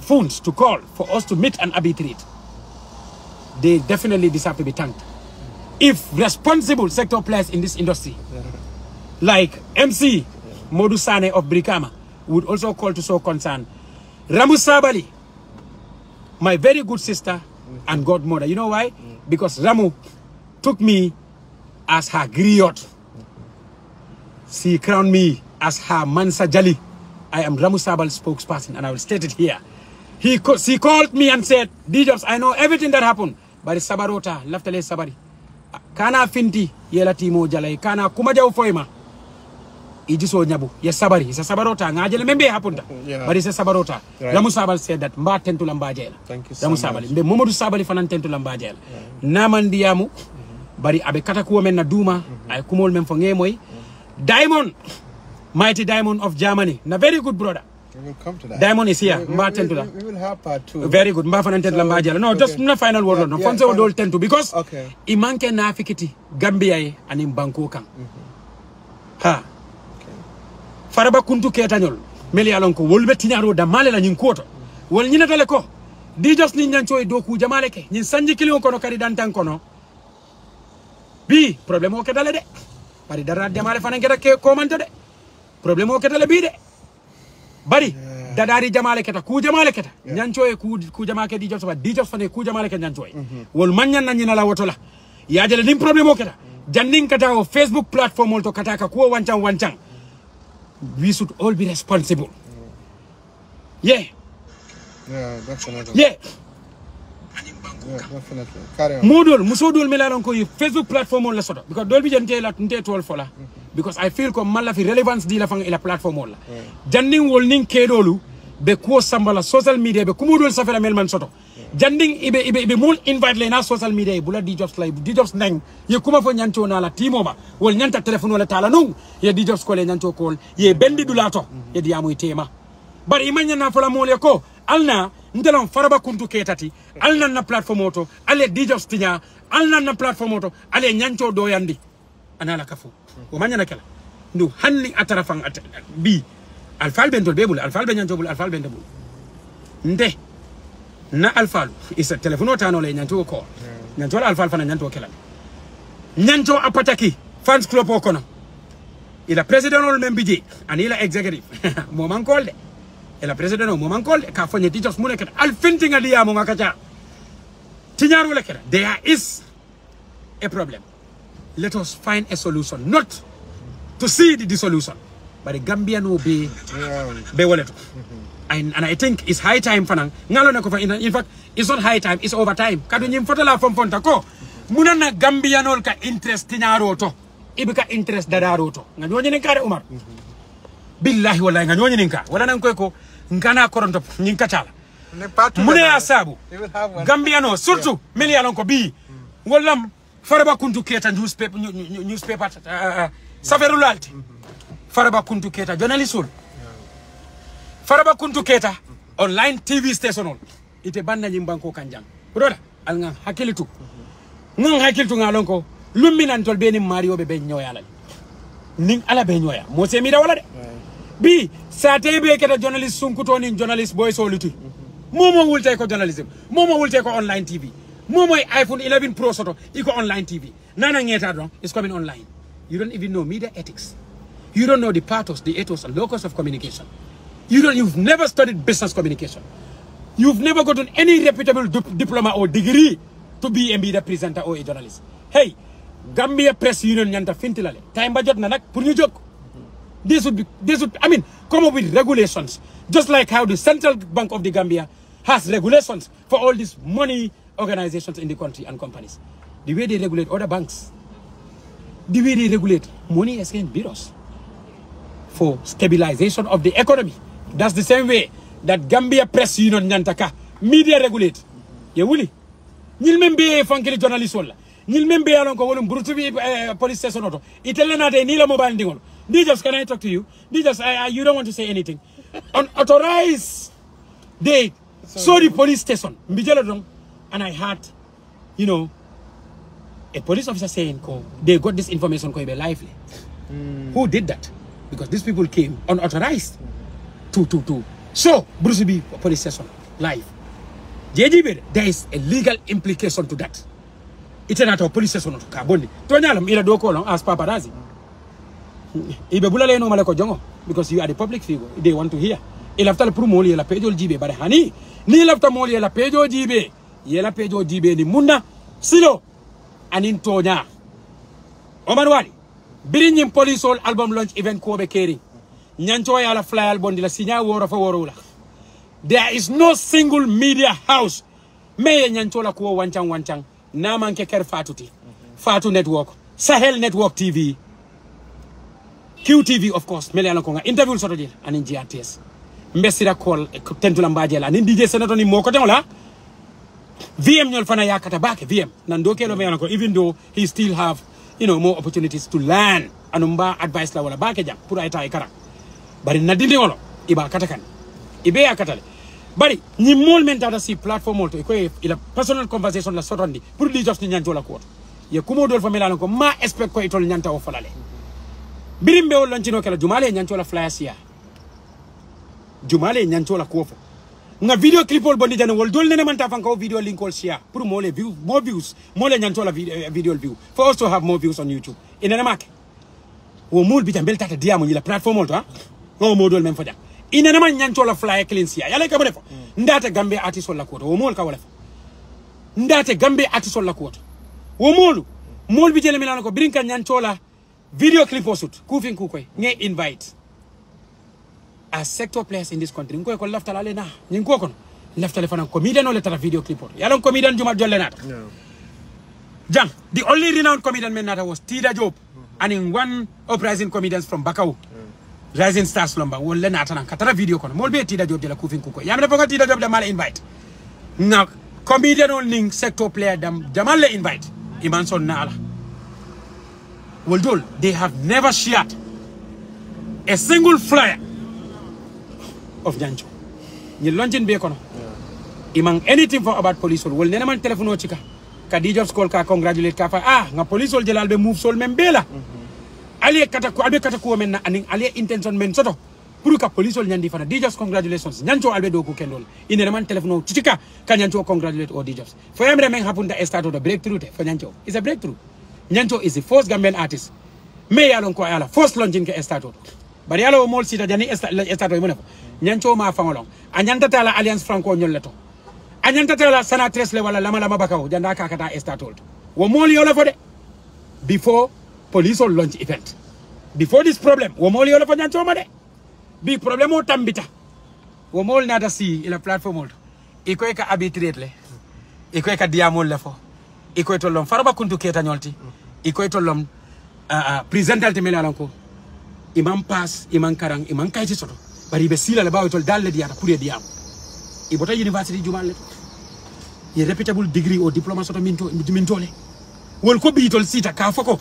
phones to call for us to meet and arbitrate, they definitely deserve to be thanked. If responsible sector players in this industry, like MC Modu Sane of Brikama, would also call to show concern. Ramu Sabali, my very good sister and godmother. You know why? Because Ramu took me as her griot. She crowned me as her Mansa Jali. I am Ramu Sabal's spokesperson, and I will state it here. She called me and said, DJs, I know everything that happened. But it's Sabarota, Laftale Sabari. Kana Finti, Yela Timo Jalai, Kana Kumaja Ufoima. Ijiso Nyabu, yes, Sabari, it's a Sabarota, Najal Membe happened. But it's a Sabarota. Right. Ramu Sabal said that Mba Tentu Lambajel. Thank you so Ramu Sabali. The Momodu Sabali Fanan Tentu Lambajel. Naman Diamu, Bari Abekataku men Naduma, I Kumol Memfongemoi. Diamond, mighty Diamond of Germany, a very good brother. We will come to that. Diamond is here. We will have part 2. Very good. No, just no final word. No, Fonse will tend to because imanke na fikiti Gambia and in Bangkok. Ha. Faraba kuntu ketanyol. Meli alonko wolbe tinyaro da male la nyinkoto. Wol nyina taleko. Di just ni nyancho e doku jamaleke. Nyin sanji kili kono kari dantan kono. Bi problemo ke dale de. Bari dara jamale fanan keta ke komante de. Problemo ke dale bi de. Bari dadari jamale keta ku jamale keta nyancho e ku jamale ke DJs ba DJs fane ku jamale ke nyancho e wol manyan na nyina la wotola ya jele nim problem o keta janning kata o Facebook platform to kata ka ko wanchang we should all be responsible. Yeah, definitely. Yeah, definitely. Carry on. Musodul melalon ko Facebook platform on la soto because dol bi jente la nte tol fola because I feel comme mala fi relevance di la fang ila platform la janding wol ning kedolu be ko sambala social media be kumudol safela melman soto janding ibe mul invite le na social media bula DJs live DJs nang ye kuma fo nyanto na la timo ba wol nyanta telephone wala tala nung ye DJs ko le nyanto call ye bendi dulato ye diamu tema bari imanya na fola mole ko alna ndelam faraba kuntu ketati alna na platform auto ale DJs tinya alna na platform auto ale nyanto do yandi anala kafu o manya na kala ndu hanni atarafang bi alfal bentol bebul alfal be nyanto bul alfal bendebul nde na alfal isa telefono tano le nyanto ko nyanto alfal fana nyanto kala nyanto apataki fans club o kono ila president ol membiji anila executive mo man kolde ila president o mo man kolde ka fonye DJs mu nekata alfintinga diya mo ngakacha tinyaru le kala there is a problem. Let us find a solution, not to see the solution, but the Gambian will be wallet. And I think it's high time for now. In fact, it's not high time, it's over time. Kadu nyim fotola from Fontako. Muna na Gambian ol ka interest tinyaroto. Ibika interest dadaroto. Nganyonye ninkare Umar. Billahi wallahi nganyonye ninka. Wala nang kweko ngana koronto ninkachala. Mune asabu. Gambiano surtout meli alonko bi. Wallam Faraba kuntu keta newspaper saverulalti Faraba kuntu keta journalistul Faraba kuntu keta online TV station ite banna nyimbanko kanjang broda al nga hakilitu ngalonko luminan tol beni mario be nyoya la ning ala be nyoya mo se mi da wala de bi sa tebe keta journalist sunkuto ni journalist boy soluti momo wulte ko journalism momo wulte ko online TV Momo iPhone 11 Pro soto iko online TV. Nana ngeta don is coming online. You don't even know media ethics. You don't know the pathos, the ethos and locus of communication. You've never studied business communication. You've never gotten any reputable diploma or degree to be a media presenter or a journalist. Hey, Gambia Press Union nyanta fintilale. Time budget na nak pour ñu jog. This would I mean, come up with regulations. Just like how the Central Bank of the Gambia has regulations for all these money organizations in the country and companies. The way they regulate other banks. The way they regulate money exchange bureaus for stabilization of the economy. That's the same way that Gambia Press Union nyantaka media regulate. Ye wuli. Nil membe fankeli journalist wala. Nil membe alon ko wolum brutubi police station auto. Itelena de nila mobile dingol. DJs, can I talk to you? DJs, you don't want to say anything. Unauthorized. They saw the police station. And I heard, you know, a police officer saying, they got this information lively. Who did that? Because these people came unauthorized to show Bruce B police station live. JGB, there is a legal implication to that. It's not a police station to Carboni. Tonyalam ila doko as paparazzi. Because you are the public figure, they want to hear. Il after le promoli la pejo jibe bare hani ni lafta moli la pejo jibe yela pejo jibe ni munda silo anin tonya Omar Wali birin police all album launch event ko be keri nyancho ya la fly album la sinya woro fa woro la. There is no single media house me nyancho la ko wancang na manke ker fatuti Fatu Network, Sahel Network TV, QTV, of course, mele ala ko nga interview soto jil anin GRTS mbesira call tentula mbaje la nin DJ senator ni moko ten la VM nyol fana yakata bake VM nando kelo me ko even though he still have, you know, more opportunities to learn anumba advice la wala bake jam pour ay tay kara bari na dindi wolo iba katakan ibe yakatale bari ni mol men tata si platform molto ko ila personal conversation la sotondi pour di just ni nyanto la ko ye kumo dol fa mela ko ma expect ko itol nyanta o falale birimbe wol lancino kala jumale nyanto la flasia jumale nyanto la kofo nga video clip ol bondi jana wol dol nene man ta fanko video link ol share pour more views more nyanto la video view for us to have more views on YouTube inena make wo mul bi tambel tata diamo ni la platform ol to ha ngo modol men faja inena man nyanto la flyer clean sia yalla ka mo ndata gambe artiste la ko wo mol ka wala ndata gambe artiste la ko wo mol bi jele milano ko brinka nyanto la video clip osut kufin ku koy nge invite as sector players in this country ngoy ko laftala le na ngi ko kon laftale fana comedian o le tara video clip yalon comedian juma jolle nata jang the only renowned comedian men nata was Tida Job and in one uprising comedians from Bakau rising stars lomba wolle nata nan katara video kon mol be Tida Job de la kufin ku koy yamna foga Tida Job de mal invite na comedian on link sector player dam jamal le invite iman son na ala Woldol, they have never shared a single flyer of Nyancho. You launching bekono. Imang anything for about police will nena man telephone chika. Ka DJs call ka congratulate ka fa nga police will jelal be move sol membela. Ali kata ko men na aning ali intention men soto. Puru ka police will nyandi fana DJs congratulations. Nyancho albe do ko kendol. Inena man telephone chika ka Nyancho congratulate all DJs. For every man happen to start of the breakthrough for Nyancho. It's a breakthrough. Nyancho is the first Gambian artist. Me yalon ko ala first launching ke estato. Bari yalo mol sita jani estato mo nefo. Nyancho ma fangolong. Anyanta tala Alliance Franco nyolleto. Anyanta tala senatrice le wala lama bakaw janda ka kata estato. Wo mol yolo fo de before police will launch event. Before this problem, wo mol yolo fo Nyancho ma de. Big problem o tambita. Wo mol nada si ila platform mol. Iko ka arbitrate le. Iko ka diamol le fo. Iko to lom faraba kuntu keta nyolti iko to lom presental te melanko imam pass imam karang imam kayti soto bari be sila le bawo to dalle diata pour diam ibota university jumal le ye reputable degree or diploma soto mintole wol ko bi tol sita ka foko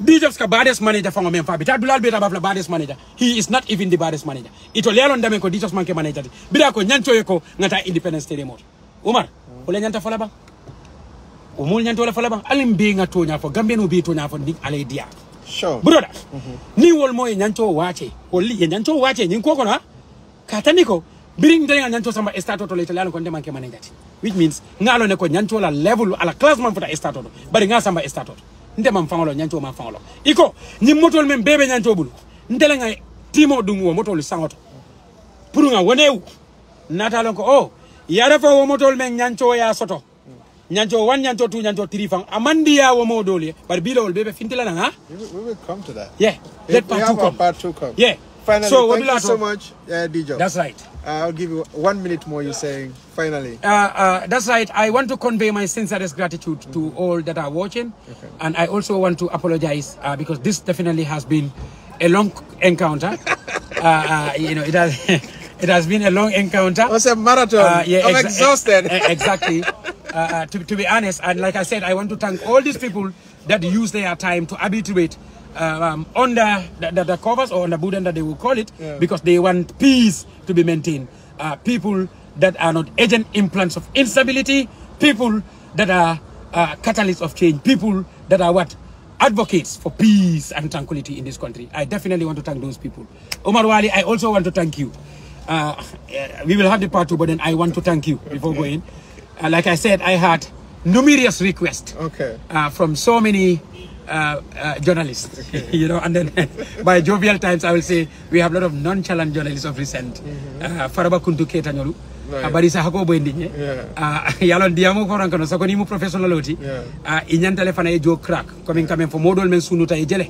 DJs ka baddest manager fango men fa bita dulal beta bafla baddest manager he is not even the baddest manager ito lelon dame ko DJs manke manager bida ko nyanto ko ngata independence stadium Umar wala nyanta fala ba o mol nyanto la fala bang alim be nga tonya fo gambe no be tonya fo ndik alay dia sure brother ni wol moy nyanto wache woli ye nyanto wache nyin ko na katani ko biring de nga nyanto samba estato to le to ko ndema ke managati which means ngalo ne ko nyanto la level ala classement fota estato bari nga samba estato ndema mfangolo nyanto ma fangolo iko nyi motol men bebe nyanto bulu ndele nga timo dum wo motol sangoto purunga wonew natalon ko oh yara fa wo motol men nyancho ya soto nyancho 1 nyancho 2 nyancho 3 fang amandi ya wo modole bar bilol bebe fintila na ha we will come to that. Yeah, let part 2 come. Yeah. Finally, so thank you so much, DJ. That's right. I'll give you 1 minute more. You're saying finally. That's right. I want to convey my sincerest gratitude to all that are watching, and I also want to apologize because this definitely has been a long encounter. You know, it has been a long encounter. It's a marathon. Yeah, I'm exhausted. Exactly. To be honest, and like I said, I want to thank all these people that use their time to habituate under the covers or under Buddha that they will call it, because they want peace to be maintained. People that are not agent implants of instability, people that are catalysts of change, people that are what? Advocates for peace and tranquility in this country. I definitely want to thank those people. Omar Wali, I also want to thank you. We will have the part 2, but then I want to thank you before going. Like I said, I had numerous requests from so many journalists, you know, and then by jovial times I will say we have a lot of nonchalant journalists of recent. Faraba kuntu keta nyolu. Bari sa hako bo indinye. Yalon diamo ko rankano sa ko ni mu professional oti. Inyanta le fana e jo crack coming kamen fo modol men sunuta e jele.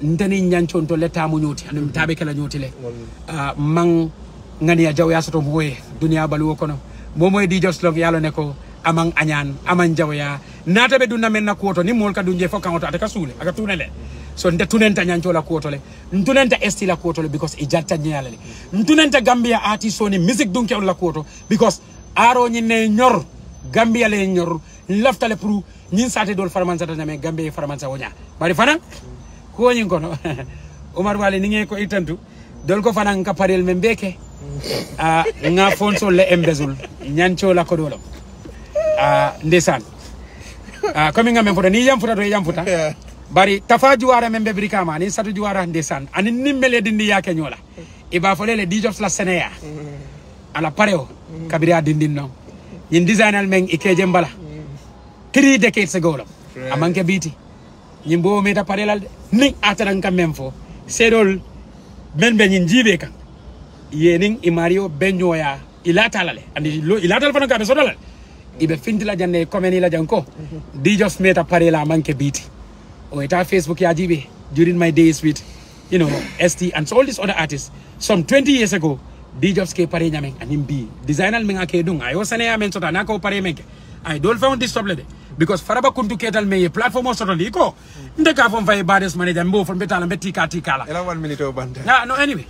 Ntani nyanchon to leta mu nyoti anu tabe kala nyoti le. Mang ngani ya jaw ya soto moye dunia balu ko no. Momo e di just log yalo ne ko amang anyan aman jawya nata be dunna men na kuoto ni mol ka dunje fo kan oto ataka sule aka tunele so nde tunenta nyancho la kuoto le ntunenta esti la kuoto le because e jatta nyala le ntunenta Gambia artist ni music dunke on la kuoto because aro ni ne nyor Gambia le nyor laftale pour nyin sate dol farmanza ta me Gambia farmanza wonya bari fana ko nyin kono Omar Wale ni nge ko itantu dol ko fana ka parel membeke nga fonso le embezul nyancho la kodolo ndesan coming ngamen foto ni yam futa bari tafa juwara membe brikama ni satu juwara ndesan ani nimmele dindi yake nyola iba folele dijos la seneya ala pareo kabira dindin no nyin designal men ikeje mbala 3 decades ago amanke biti nyimbo meta parelal ni ataran kamem fo sedol men be nyin jibe kan yening imario benyoya ilatalale andi ilatal fana ka be sodalal ibe fintila janne komeni la janko di just meta parela manke biti o eta Facebook ya jibe during my days with you know ST and so all these other artists some 20 years ago di just ke pare nyamen anim bi designer men ake dung ayo sane ya men sota nako pare menke I don't found this trouble because faraba kuntu ketal me platform o soto liko ndeka fom fay bades manager mbo fon betala betti kala ela 1 minute o bande no anyway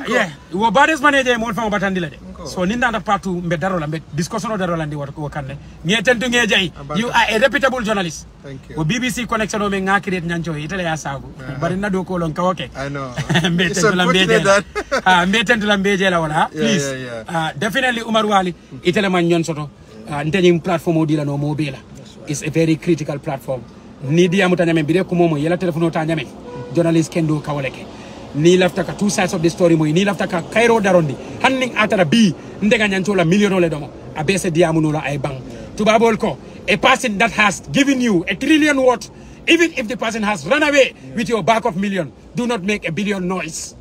yeah wo bades manager mo fam batandi la de so ninda da partout mbe darola mbe discussion o darola ndi wat ko kanne ngetentu ngejay you are a reputable journalist. Thank you. Wo BBC connection o me ngakire nyancho itele ya sagu bari na do ko lon kawoke I know mbe tentu la mbeje mbe tentu la mbeje la wala please definitely Umar Wali itele man nyon soto ntenyim platform o dila no mobile is a very critical platform ni dia mutanya men bide ko momo yela telephone o ta nyame journalist kendo kawoleke ni lafta ka two sides of the story moy ni lafta ka Cairo darondi hanning atara bi ndega nyanto la million le domo abese diamuno la ay bang tubabol ko a person that has given you a trillion worth, even if the person has run away with your back of million, do not make a billion noise.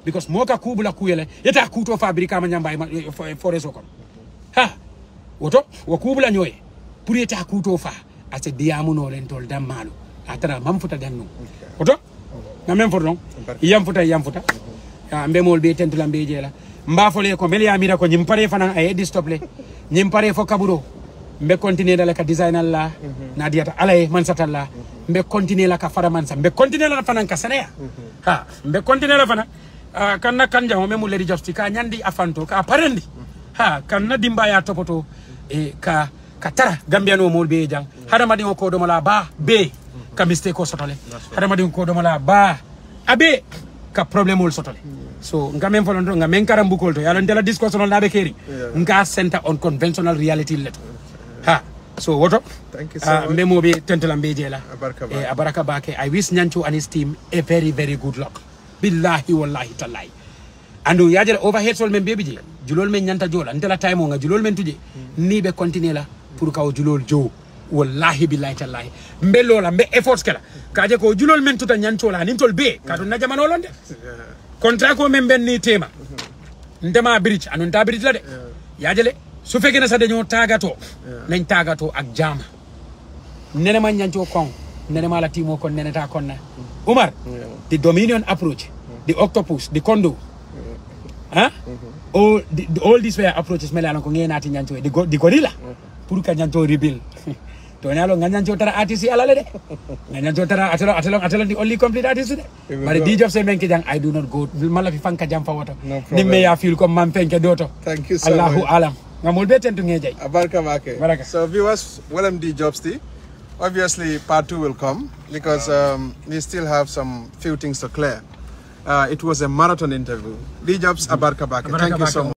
Because moka kubula kuyele yeta kuto fabrika manyamba forest okon ha woto wakubula nyoye puri yeta kuto fa ase diamuno lentol damalo atara mamfuta danno woto na même for non yamfuta mbe mol be tentula mbe jela mba fole ko mel ya mira ko nyimpare fana ay distople nyimpare fo kaburo mbe continuer dala ka designer la na diata alay man satalla mbe continuer la ka faramansa mbe continuer la fana ka sanaya ha mbe continuer la fana kanna kanja mo memu ledi justi ka nyandi afanto ka parendi ha kanna dimba ya topoto e ka tara gambiano mol be jang hada madi ko do mala ba be ka mistake ko sotole hada madi ko do mala ba abe ka problem ol sotole so ngamen folondo ngamen karam bukol to yalo ndela discussion na be keri nga center on conventional reality leto ha so woto thank you so much memo be tentela mbejela abaraka bake I wish Nyancho and his team a very very good luck billahi wallahi tallahi andu yajere overhead sol men bebiji julol men nyanta jola ndela time nga julol men tuje ni be continuer la pour kaw julol jo wallahi billahi tallahi mbe lola mbe efforts kala kaje ko julol men tuta Nyancho la nin tol be ka do na jamano londe contrat ko men ben ni tema ndema bridge anun ta bridge la de ya jele su fekkee na sa dañoo tagato nañ tagato ak jama nene ma ñancho kon nene ma la timo kon nene ta kon na Umar the dominion approach the octopus the condo all these were approaches melano ko ngenati ñancho the gorilla pour ka ñancho rebuild to nyalo nganyancho tara artiste ala le de nganyancho tara atelo the only complete artist de but the job say men ke jang I do not go mala fi fanka jam fa woto ni me ya feel comme man fenke doto thank you so Allahu much alam ngamul betentu ngejay abarka make so viewers welcome the jobs tea. Obviously part 2 will come because we still have some few things to clear. It was a marathon interview. The jobs abarka make thank you so much.